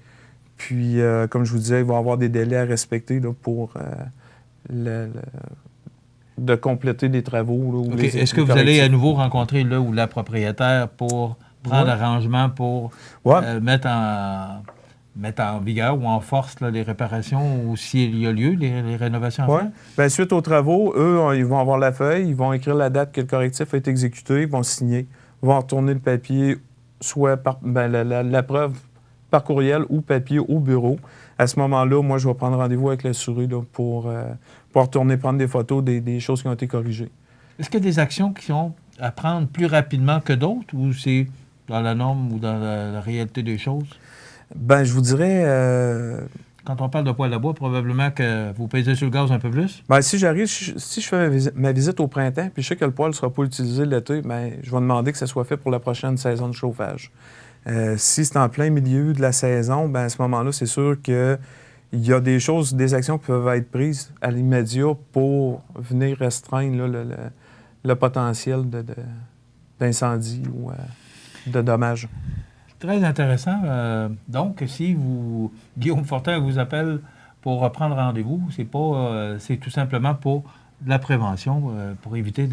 Speaker 9: Puis, comme je vous disais, il va y avoir des délais à respecter là, pour de compléter des travaux. Là,
Speaker 3: okay. Est-ce que vous allez à nouveau rencontrer le ou la propriétaire pour prendre l'arrangement pour mettre en vigueur ou en force là, les réparations ou s'il y a lieu, les rénovations à faire?
Speaker 9: Bien, suite aux travaux, eux, ils vont avoir la feuille, ils vont écrire la date que le correctif a été exécuté, ils vont signer, ils vont retourner le papier, soit par la preuve par courriel ou papier au bureau. À ce moment-là, moi, je vais prendre rendez-vous avec l'assuré pour retourner prendre des photos des choses qui ont été corrigées.
Speaker 3: Est-ce qu'il y a des actions qui sont à prendre plus rapidement que d'autres ou c'est dans la norme ou dans la réalité des choses?
Speaker 9: Bien, je vous dirais...
Speaker 3: Quand on parle de poêle à bois, probablement que vous pèsez sur le gaz un peu plus?
Speaker 9: Bien, si je fais ma visite au printemps, puis je sais que le poêle ne sera pas utilisé l'été, bien, je vais demander que ça soit fait pour la prochaine saison de chauffage. Si c'est en plein milieu de la saison, bien, à ce moment-là, c'est sûr qu'il y a des choses, des actions qui peuvent être prises à l'immédiat pour venir restreindre là, le potentiel d'incendie ou de dommages.
Speaker 3: Très intéressant. Donc, si Guillaume Fortin vous appelle pour prendre rendez-vous, c'est tout simplement pour de la prévention, pour éviter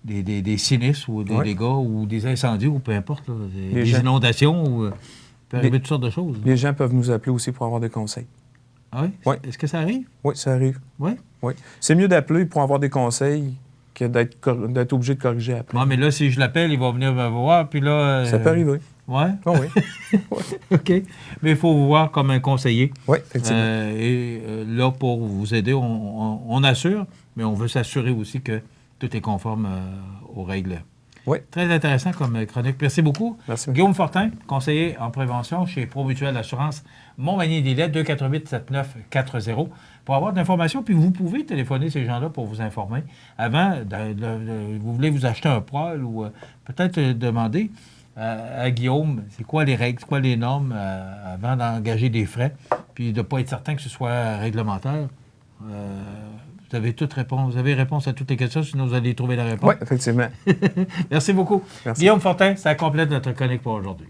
Speaker 3: des sinistres ou des dégâts ou des incendies ou peu importe, là, des inondations ou peut arriver toutes sortes de choses.
Speaker 9: Les gens peuvent nous appeler aussi pour avoir des conseils.
Speaker 3: Ah oui?
Speaker 9: Oui.
Speaker 3: Est-ce que ça arrive?
Speaker 9: Oui, ça arrive.
Speaker 3: Oui?
Speaker 9: Oui. C'est mieux d'appeler pour avoir des conseils que d'être obligé de corriger après.
Speaker 3: Oui, mais là, si je l'appelle, il va venir me voir, puis là...
Speaker 9: Ça peut arriver.
Speaker 3: Oui?
Speaker 9: Oh, oui.
Speaker 3: OK. Mais il faut vous voir comme un conseiller.
Speaker 9: Oui, effectivement.
Speaker 3: Et là, pour vous aider, on assure, mais on veut s'assurer aussi que tout est conforme aux règles.
Speaker 9: Oui.
Speaker 3: Très intéressant comme chronique. Merci beaucoup.
Speaker 9: Merci.
Speaker 3: Guillaume Fortin, conseiller en prévention chez Promutuelle Assurance Montmagny-Lillet, 248-7940. Pour avoir de l'information, puis vous pouvez téléphoner ces gens-là pour vous informer. Avant, vous voulez vous acheter un poêle ou peut-être demander à Guillaume, c'est quoi les règles, c'est quoi les normes avant d'engager des frais, puis de ne pas être certain que ce soit réglementaire. Vous avez réponse à toutes les questions, sinon vous allez trouver la réponse.
Speaker 9: Oui, effectivement.
Speaker 3: Merci beaucoup.
Speaker 9: Merci.
Speaker 3: Guillaume Fortin, ça complète notre chronique pour aujourd'hui.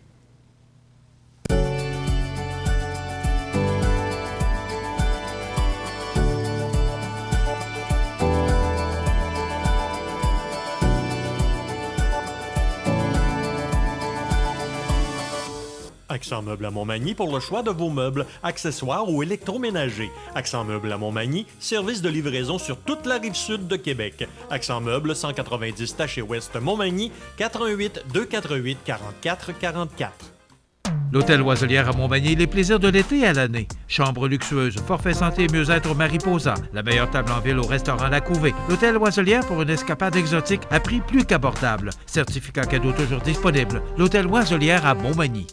Speaker 8: À Accent Meubles à Montmagny pour le choix de vos meubles, accessoires ou électroménagers. Accent Meubles à Montmagny, service de livraison sur toute la rive sud de Québec. Accent Meubles, 190 Taché Ouest Montmagny, 88 248 44 44.
Speaker 1: L'Hôtel Loiselière à Montmagny, les plaisirs de l'été à l'année. Chambre luxueuse, forfait santé et mieux-être au Mariposa. La meilleure table en ville au restaurant La Couvée. L'Hôtel Loiselière pour une escapade exotique à prix plus qu'abordable. Certificat cadeau toujours disponible. L'Hôtel Loiselière à Montmagny.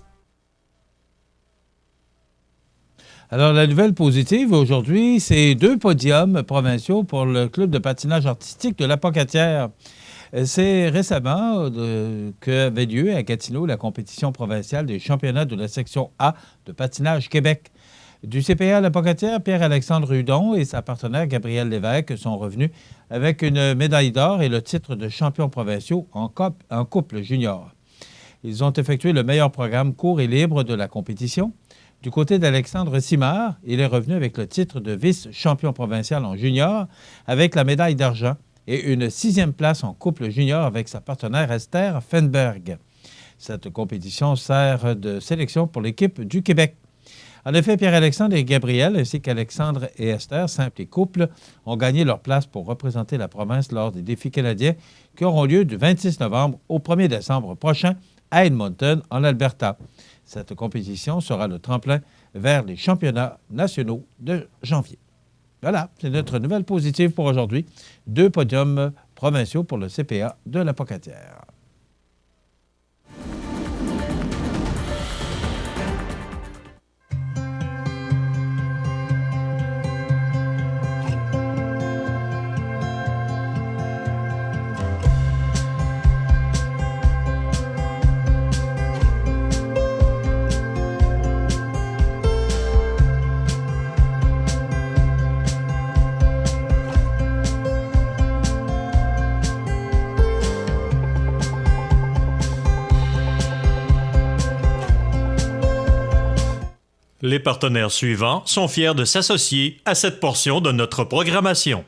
Speaker 3: Alors, la nouvelle positive aujourd'hui, c'est 2 podiums provinciaux pour le club de patinage artistique de l'Apocatière. C'est récemment qu'avait lieu à Gatineau la compétition provinciale des championnats de la section A de patinage Québec. Du CPA à l'Apocatière, Pierre-Alexandre Hudon et sa partenaire Gabrielle Lévesque sont revenus avec une médaille d'or et le titre de champion provinciaux en couple junior. Ils ont effectué le meilleur programme court et libre de la compétition. Du côté d'Alexandre Simard, il est revenu avec le titre de vice-champion provincial en junior avec la médaille d'argent et une 6e place en couple junior avec sa partenaire Esther Fenberg. Cette compétition sert de sélection pour l'équipe du Québec. En effet, Pierre-Alexandre et Gabriel, ainsi qu'Alexandre et Esther, simple et couple, ont gagné leur place pour représenter la province lors des défis canadiens qui auront lieu du 26 novembre au 1er décembre prochain à Edmonton, en Alberta. Cette compétition sera le tremplin vers les championnats nationaux de janvier. Voilà, c'est notre nouvelle positive pour aujourd'hui. 2 podiums provinciaux pour le CPA de l'Apocatière.
Speaker 8: Les partenaires suivants sont fiers de s'associer à cette portion de notre programmation.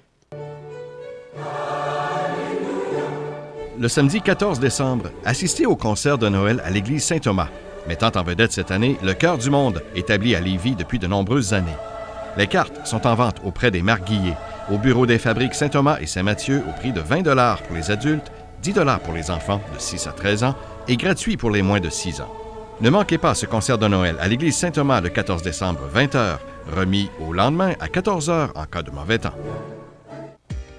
Speaker 4: Le samedi 14 décembre, assistez au concert de Noël à l'église Saint-Thomas, mettant en vedette cette année le Cœur du monde, établi à Lévis depuis de nombreuses années. Les cartes sont en vente auprès des marques Guillet, au bureau des fabriques Saint-Thomas et Saint-Mathieu au prix de 20 $ pour les adultes, 10 $ pour les enfants de 6 à 13 ans et gratuit pour les moins de 6 ans. Ne manquez pas ce concert de Noël à l'église Saint-Thomas le 14 décembre, 20h, remis au lendemain à 14h en cas de mauvais temps.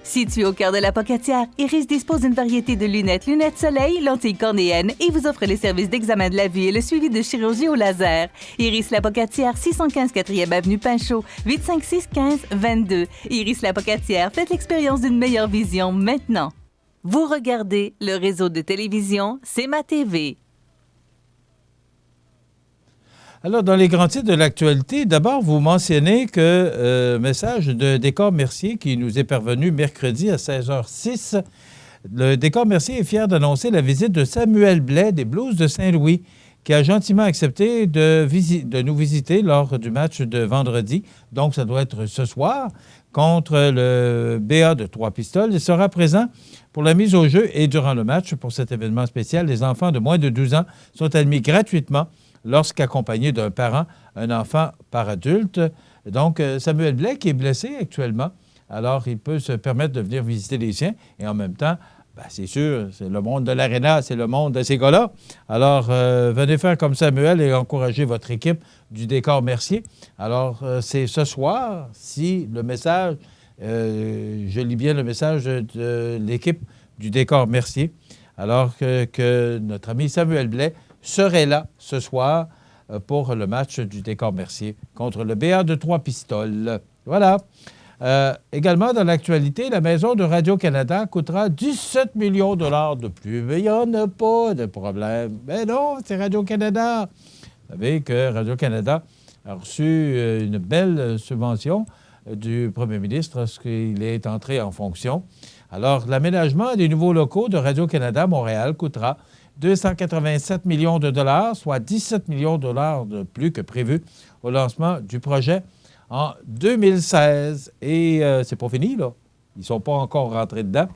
Speaker 2: Situé au cœur de l'Apocatière, Iris dispose d'une variété de lunettes soleil, lentilles cornéennes et vous offre les services d'examen de la vue et le suivi de chirurgie au laser. Iris l'Apocatière, 615 4e avenue Pinchot, 856-15-22. Iris l'Apocatière, faites l'expérience d'une meilleure vision maintenant. Vous regardez le réseau de télévision C'est ma TV.
Speaker 3: Alors, dans les grands titres de l'actualité, d'abord, vous mentionnez que message de Décor Mercier qui nous est parvenu mercredi à 16h06. Le Décor Mercier est fier d'annoncer la visite de Samuel Blais des Blues de Saint-Louis, qui a gentiment accepté de nous visiter lors du match de vendredi. Donc, ça doit être ce soir contre le BA de Trois-Pistoles. Il sera présent pour la mise au jeu et durant le match. Pour cet événement spécial, les enfants de moins de 12 ans sont admis gratuitement lorsqu'accompagné d'un parent, un enfant par adulte. Donc, Samuel Blais, qui est blessé actuellement, alors il peut se permettre de venir visiter les siens. Et en même temps, bien, c'est sûr, c'est le monde de l'aréna, c'est le monde de ces gars-là. Alors, venez faire comme Samuel et encourager votre équipe du Décor Mercier. Alors, c'est ce soir, si le message, je lis bien le message de l'équipe du Décor Mercier, alors que notre ami Samuel Blais serait là ce soir pour le match du Décor Mercier contre le BA de Trois-Pistoles. Voilà. Également, dans l'actualité, la maison de Radio-Canada coûtera 17 millions de dollars de plus. Mais il n'y en a pas de problème. Mais non, c'est Radio-Canada. Vous savez que Radio-Canada a reçu une belle subvention du premier ministre lorsqu'il est entré en fonction. Alors, l'aménagement des nouveaux locaux de Radio-Canada Montréal coûtera 287 millions de dollars, soit 17 millions de dollars de plus que prévu au lancement du projet en 2016. Et c'est pas fini, là. Ils ne sont pas encore rentrés dedans.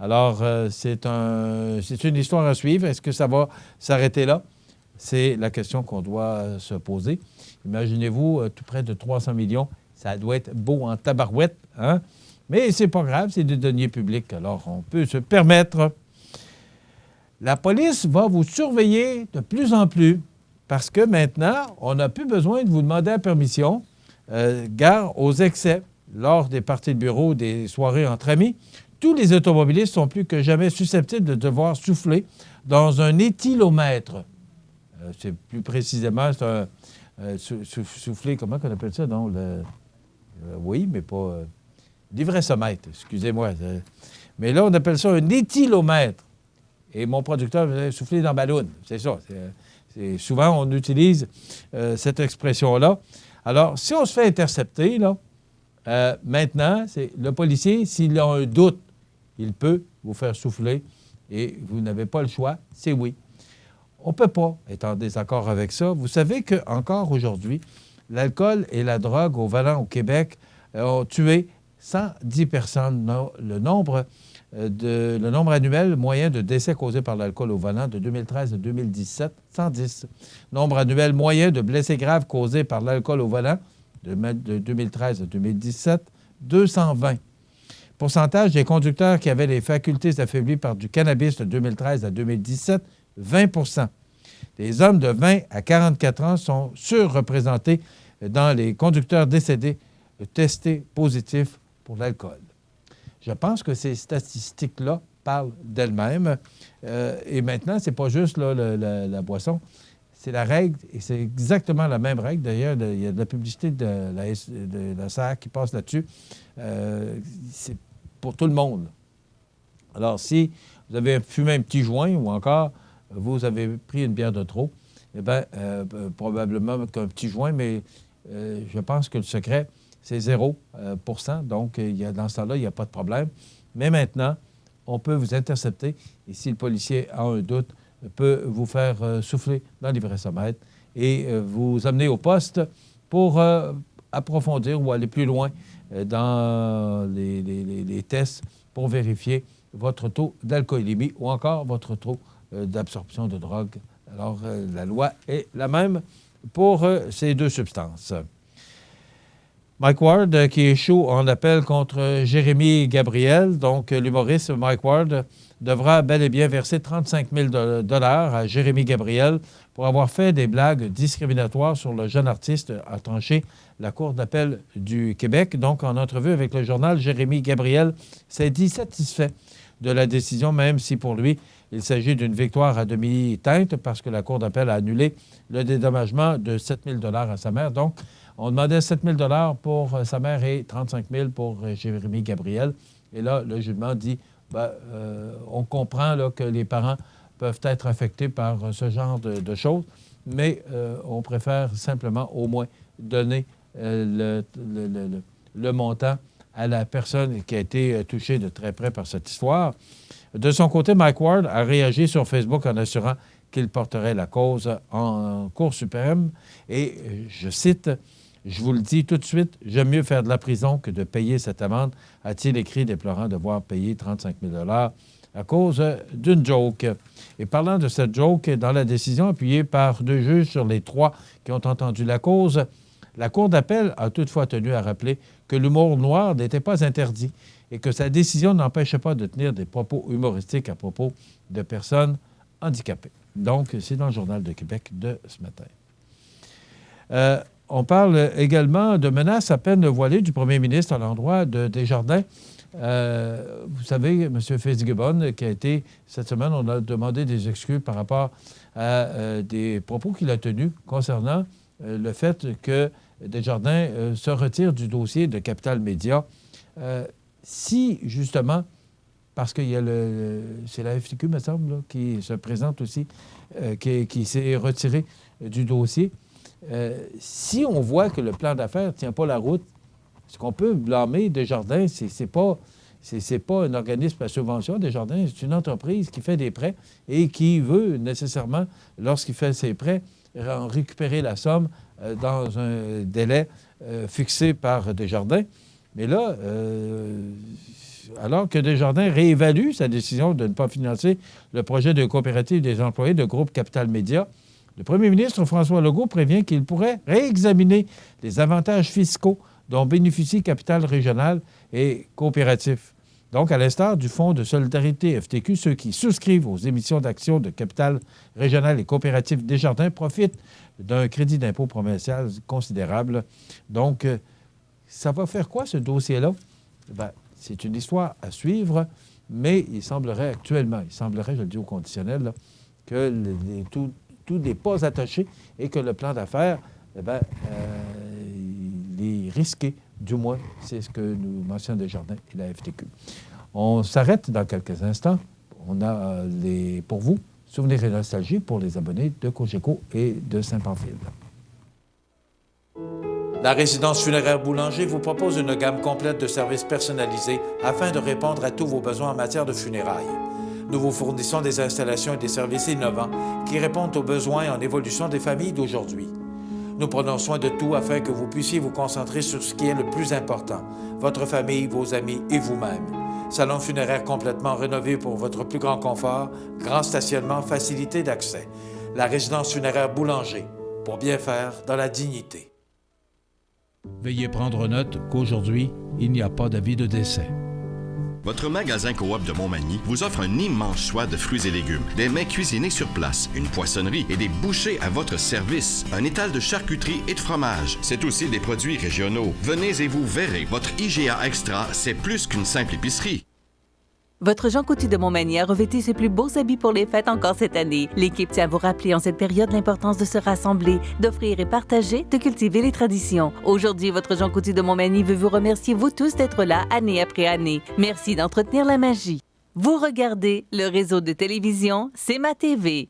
Speaker 3: Alors, c'est une histoire à suivre. Est-ce que ça va s'arrêter là? C'est la question qu'on doit se poser. Imaginez-vous, tout près de 300 millions, ça doit être beau en tabarouette, hein? Mais c'est pas grave, c'est des deniers publics, alors on peut se permettre. La police va vous surveiller de plus en plus parce que maintenant, on n'a plus besoin de vous demander la permission. Gare aux excès lors des parties de bureau, des soirées entre amis. Tous les automobilistes sont plus que jamais susceptibles de devoir souffler dans un éthylomètre. C'est plus précisément, c'est un souffler, comment on appelle ça, non? Oui, mais pas... l'ivresomètre, excusez-moi. Mais là, on appelle ça un éthylomètre. Et mon producteur faisait souffler dans le ballon. C'est ça. Souvent, on utilise cette expression-là. Alors, si on se fait intercepter, là, maintenant, c'est le policier, s'il a un doute, il peut vous faire souffler et vous n'avez pas le choix, c'est oui. On ne peut pas être en désaccord avec ça. Vous savez qu'encore aujourd'hui, l'alcool et la drogue au volant au Québec ont tué 110 personnes. Le nombre annuel moyen de décès causés par l'alcool au volant de 2013 à 2017, 110. Nombre annuel moyen de blessés graves causés par l'alcool au volant de 2013 à 2017, 220. Pourcentage des conducteurs qui avaient les facultés affaiblies par du cannabis de 2013 à 2017, 20 % Les hommes de 20 à 44 ans sont surreprésentés dans les conducteurs décédés testés positifs pour l'alcool. Je pense que ces statistiques-là parlent d'elles-mêmes. Et maintenant, ce n'est pas juste là, la boisson, c'est la règle, et c'est exactement la même règle. D'ailleurs, il y a de la publicité de la SAC qui passe là-dessus. C'est pour tout le monde. Alors, si vous avez fumé un petit joint ou encore vous avez pris une bière de trop, eh bien, probablement qu'un petit joint, mais je pense que le secret, c'est 0 %. Donc, dans ce temps-là, il n'y a pas de problème. Mais maintenant, on peut vous intercepter. Et si le policier a un doute, peut vous faire souffler dans l'ivresomètre et vous amener au poste pour approfondir ou aller plus loin dans les tests pour vérifier votre taux d'alcoolémie ou encore votre taux d'absorption de drogue. Alors, la loi est la même pour ces deux substances. Mike Ward, qui est chaud en appel contre Jérémy Gabriel. Donc, l'humoriste Mike Ward devra bel et bien verser 35 000 $ à Jérémy Gabriel pour avoir fait des blagues discriminatoires sur le jeune artiste, a tranché la Cour d'appel du Québec. Donc, en entrevue avec le journal, Jérémy Gabriel s'est dit satisfait de la décision, même si pour lui, il s'agit d'une victoire à demi-teinte parce que la Cour d'appel a annulé le dédommagement de 7 000 $ à sa mère. Donc, on demandait 7 000 $ pour sa mère et 35 000 pour Jérémy Gabriel. Et là, le jugement dit, on comprend là, que les parents peuvent être affectés par ce genre de choses, mais on préfère simplement au moins donner le montant à la personne qui a été touchée de très près par cette histoire. De son côté, Mike Ward a réagi sur Facebook en assurant qu'il porterait la cause en Cour suprême. Et je cite, « Je vous le dis tout de suite, j'aime mieux faire de la prison que de payer cette amende », a-t-il écrit, déplorant devoir payer 35 000 $ à cause d'une joke. Et parlant de cette joke, dans la décision appuyée par 2 juges sur les 3 qui ont entendu la cause, la Cour d'appel a toutefois tenu à rappeler que l'humour noir n'était pas interdit et que sa décision n'empêchait pas de tenir des propos humoristiques à propos de personnes handicapées. Donc, c'est dans le Journal de Québec de ce matin. On parle également de menaces à peine voilées du premier ministre à l'endroit de Desjardins. Vous savez, M. Fitzgibbon, qui a été, cette semaine, on a demandé des excuses par rapport à des propos qu'il a tenus concernant le fait que Desjardins se retire du dossier de Capital Média. Si, justement, parce qu'il y a c'est la FTQ, me semble, là, qui se présente aussi, qui s'est retiré du dossier, si on voit que le plan d'affaires ne tient pas la route, est-ce qu'on peut blâmer Desjardins? C'est pas un organisme à subvention. Desjardins, c'est une entreprise qui fait des prêts et qui veut nécessairement, lorsqu'il fait ses prêts, en récupérer la somme dans un délai fixé par Desjardins. Mais là, alors que Desjardins réévalue sa décision de ne pas financer le projet de coopérative des employés de groupe Capital Média, Le premier ministre François Legault prévient qu'il pourrait réexaminer les avantages fiscaux dont bénéficie Capital Régional et Coopératif. Donc, à l'instar du Fonds de solidarité FTQ, ceux qui souscrivent aux émissions d'actions de Capital Régional et Coopératif Desjardins profitent d'un crédit d'impôt provincial considérable. Donc, ça va faire quoi, ce dossier-là? Bien, c'est une histoire à suivre, mais il semblerait, je le dis au conditionnel, là, que tout n'est pas attaché et que le plan d'affaires, il est risqué. Du moins, c'est ce que nous mentionne Desjardins et la FTQ. On s'arrête dans quelques instants. On a pour vous, Souvenirs et Nostalgie pour les abonnés de Cogeco et de Saint-Pamphile. La résidence funéraire Boulanger vous propose une gamme complète de services personnalisés afin de répondre à tous vos besoins en matière de funérailles. Nous vous fournissons des installations et des services innovants qui répondent aux besoins en évolution des familles d'aujourd'hui. Nous prenons soin de tout afin que vous puissiez vous concentrer sur ce qui est le plus important, votre famille, vos amis et vous-même. Salon funéraire complètement rénové pour votre plus grand confort, grand stationnement, facilité d'accès. La résidence funéraire Boulanger, pour bien faire dans la dignité. Veuillez prendre note qu'aujourd'hui, il n'y a pas d'avis de décès.
Speaker 4: Votre magasin Coop de Montmagny vous offre un immense choix de fruits et légumes, des mets cuisinés sur place, une poissonnerie et des bouchers à votre service, un étal de charcuterie et de fromage. C'est aussi des produits régionaux. Venez et vous verrez, votre IGA Extra, c'est plus qu'une simple épicerie.
Speaker 2: Votre Jean Coutu de Montmagny a revêtu ses plus beaux habits pour les fêtes encore cette année. L'équipe tient à vous rappeler en cette période l'importance de se rassembler, d'offrir et partager, de cultiver les traditions. Aujourd'hui, votre Jean Coutu de Montmagny veut vous remercier, vous tous, d'être là année après année. Merci d'entretenir la magie. Vous regardez le réseau de télévision C'est ma TV.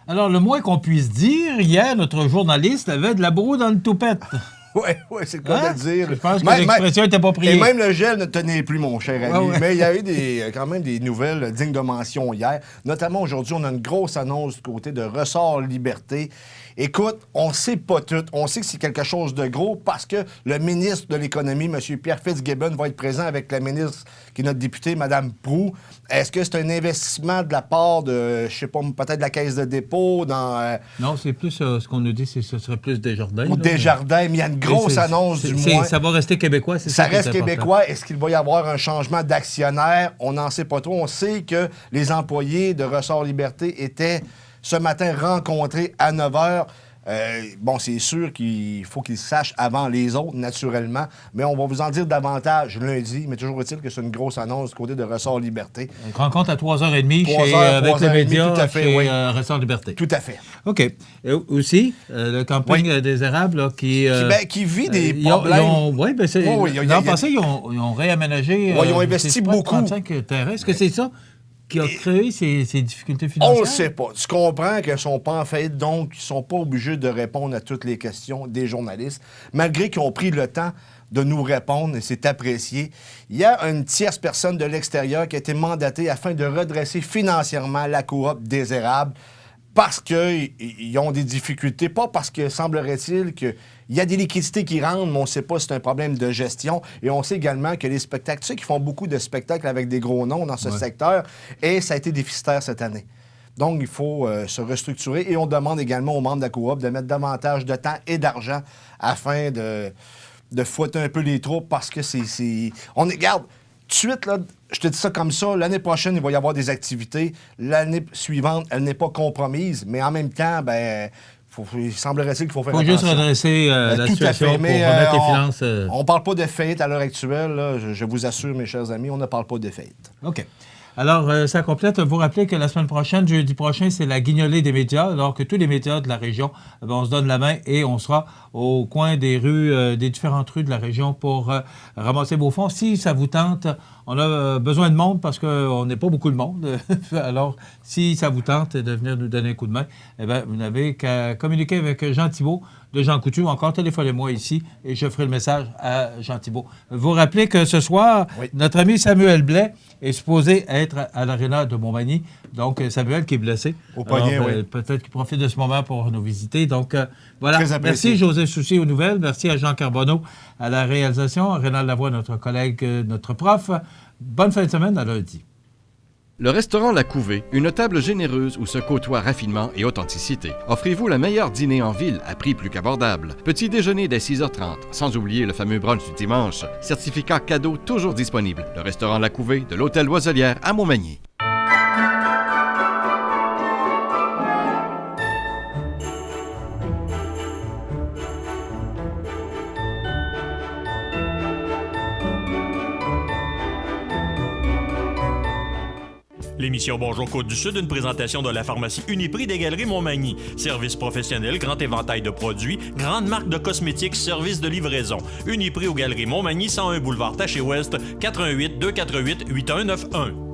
Speaker 3: Alors, le moins qu'on puisse dire, hier, notre journaliste avait de la broue dans le toupette.
Speaker 10: Oui, c'est le cas de dire.
Speaker 3: Je pense que l'expression n'était pas prise.
Speaker 10: Et même le gel ne tenait plus, mon cher ami.
Speaker 3: Ouais.
Speaker 10: Mais il y a eu quand même des nouvelles dignes de mention hier. Notamment aujourd'hui, on a une grosse annonce du côté de Ressort Liberté. Écoute, on ne sait pas tout. On sait que c'est quelque chose de gros parce que le ministre de l'Économie, M. Pierre Fitzgibbon, va être présent avec la ministre qui est notre députée, Mme Proulx. Est-ce que c'est un investissement de la part de, je sais pas, peut-être de la Caisse de dépôt dans...
Speaker 3: Non, c'est plus, ce qu'on nous dit, c'est que ce serait plus Desjardins.
Speaker 10: Ou Desjardins, mais il y a une grosse annonce du moins.
Speaker 3: Ça va rester québécois, c'est ça?
Speaker 10: Ça reste québécois. Est-ce qu'il va y avoir un changement d'actionnaire? On n'en sait pas trop. On sait que les employés de Ressort Liberté étaient ce matin rencontrés à 9 h. Bon, c'est sûr qu'il faut qu'ils sachent avant les autres, naturellement, mais on va vous en dire davantage lundi. Mais toujours est-il que c'est une grosse annonce du côté de Ressort Liberté.
Speaker 3: Une rencontre à 3h30 avec les médias tout à fait, chez Ressort Liberté.
Speaker 10: Tout à fait.
Speaker 3: OK. Aussi, le camping des érables là, qui
Speaker 10: vit des problèmes.
Speaker 3: L'an passé, ils ont réaménagé.
Speaker 10: Ils ont investi beaucoup.
Speaker 3: 35 terrains. Est-ce que c'est ça qui a créé ces difficultés financières?
Speaker 10: On ne sait pas. Tu comprends qu'ils ne sont pas en faillite, donc ils ne sont pas obligés de répondre à toutes les questions des journalistes, malgré qu'ils ont pris le temps de nous répondre, et c'est apprécié. Il y a une tierce personne de l'extérieur qui a été mandatée afin de redresser financièrement la coop des érables parce qu'ils ont des difficultés, pas parce que semblerait-il qu'il y a des liquidités qui rentrent, mais on ne sait pas si c'est un problème de gestion. Et on sait également que les spectacles, tu sais qu'ils font beaucoup de spectacles avec des gros noms dans ce secteur, et ça a été déficitaire cette année. Donc, il faut se restructurer. Et on demande également aux membres de la coop de mettre davantage de temps et d'argent afin de fouetter un peu les troupes parce que regarde, tout de suite, là, je te dis ça comme ça, l'année prochaine, il va y avoir des activités. L'année suivante, elle n'est pas compromise, mais en même temps, il semblerait-il qu'il faut faire attention.
Speaker 3: Il faut juste redresser la situation pour remettre les finances.
Speaker 10: On ne parle pas de faillite à l'heure actuelle. Là, je vous assure, mes chers amis, on ne parle pas de faillite.
Speaker 3: OK. Alors, ça complète. Vous rappelez que la semaine prochaine, jeudi prochain, c'est la guignolée des médias, alors que tous les médias de la région, on se donne la main et on sera au coin des rues, des différentes rues de la région pour ramasser vos fonds. Si ça vous tente, on a besoin de monde parce qu'on n'est pas beaucoup de monde. Alors, si ça vous tente de venir nous donner un coup de main, vous n'avez qu'à communiquer avec Jean Thibault de Jean Coutu, encore téléphonez-moi ici et je ferai le message à Jean Thibault. Vous rappelez que ce soir, notre ami Samuel Blais est supposé être à l'Aréna de Montmagny. Donc, Samuel qui est blessé.
Speaker 10: Au poignet, oui.
Speaker 3: Peut-être qu'il profite de ce moment pour nous visiter. Donc, voilà.
Speaker 10: Très apprécié.
Speaker 3: Merci, José Soucy aux nouvelles. Merci à Jean Carbonneau à la réalisation. Rénal Lavoie, notre collègue, notre prof. Bonne fin de semaine, à lundi.
Speaker 4: Le restaurant La Couvée, une table généreuse où se côtoient raffinement et authenticité. Offrez-vous le meilleur dîner en ville à prix plus qu'abordable. Petit déjeuner dès 6h30, sans oublier le fameux brunch du dimanche. Certificat cadeau toujours disponible. Le restaurant La Couvée de l'Hôtel Loiselière à Montmagny.
Speaker 8: L'émission Bonjour Côte-du-Sud, une présentation de la pharmacie Uniprix des Galeries Montmagny. Service professionnel, grand éventail de produits, grande marque de cosmétiques, service de livraison. Uniprix aux Galeries Montmagny, 101 boulevard Taché-Ouest, 88 248 8191.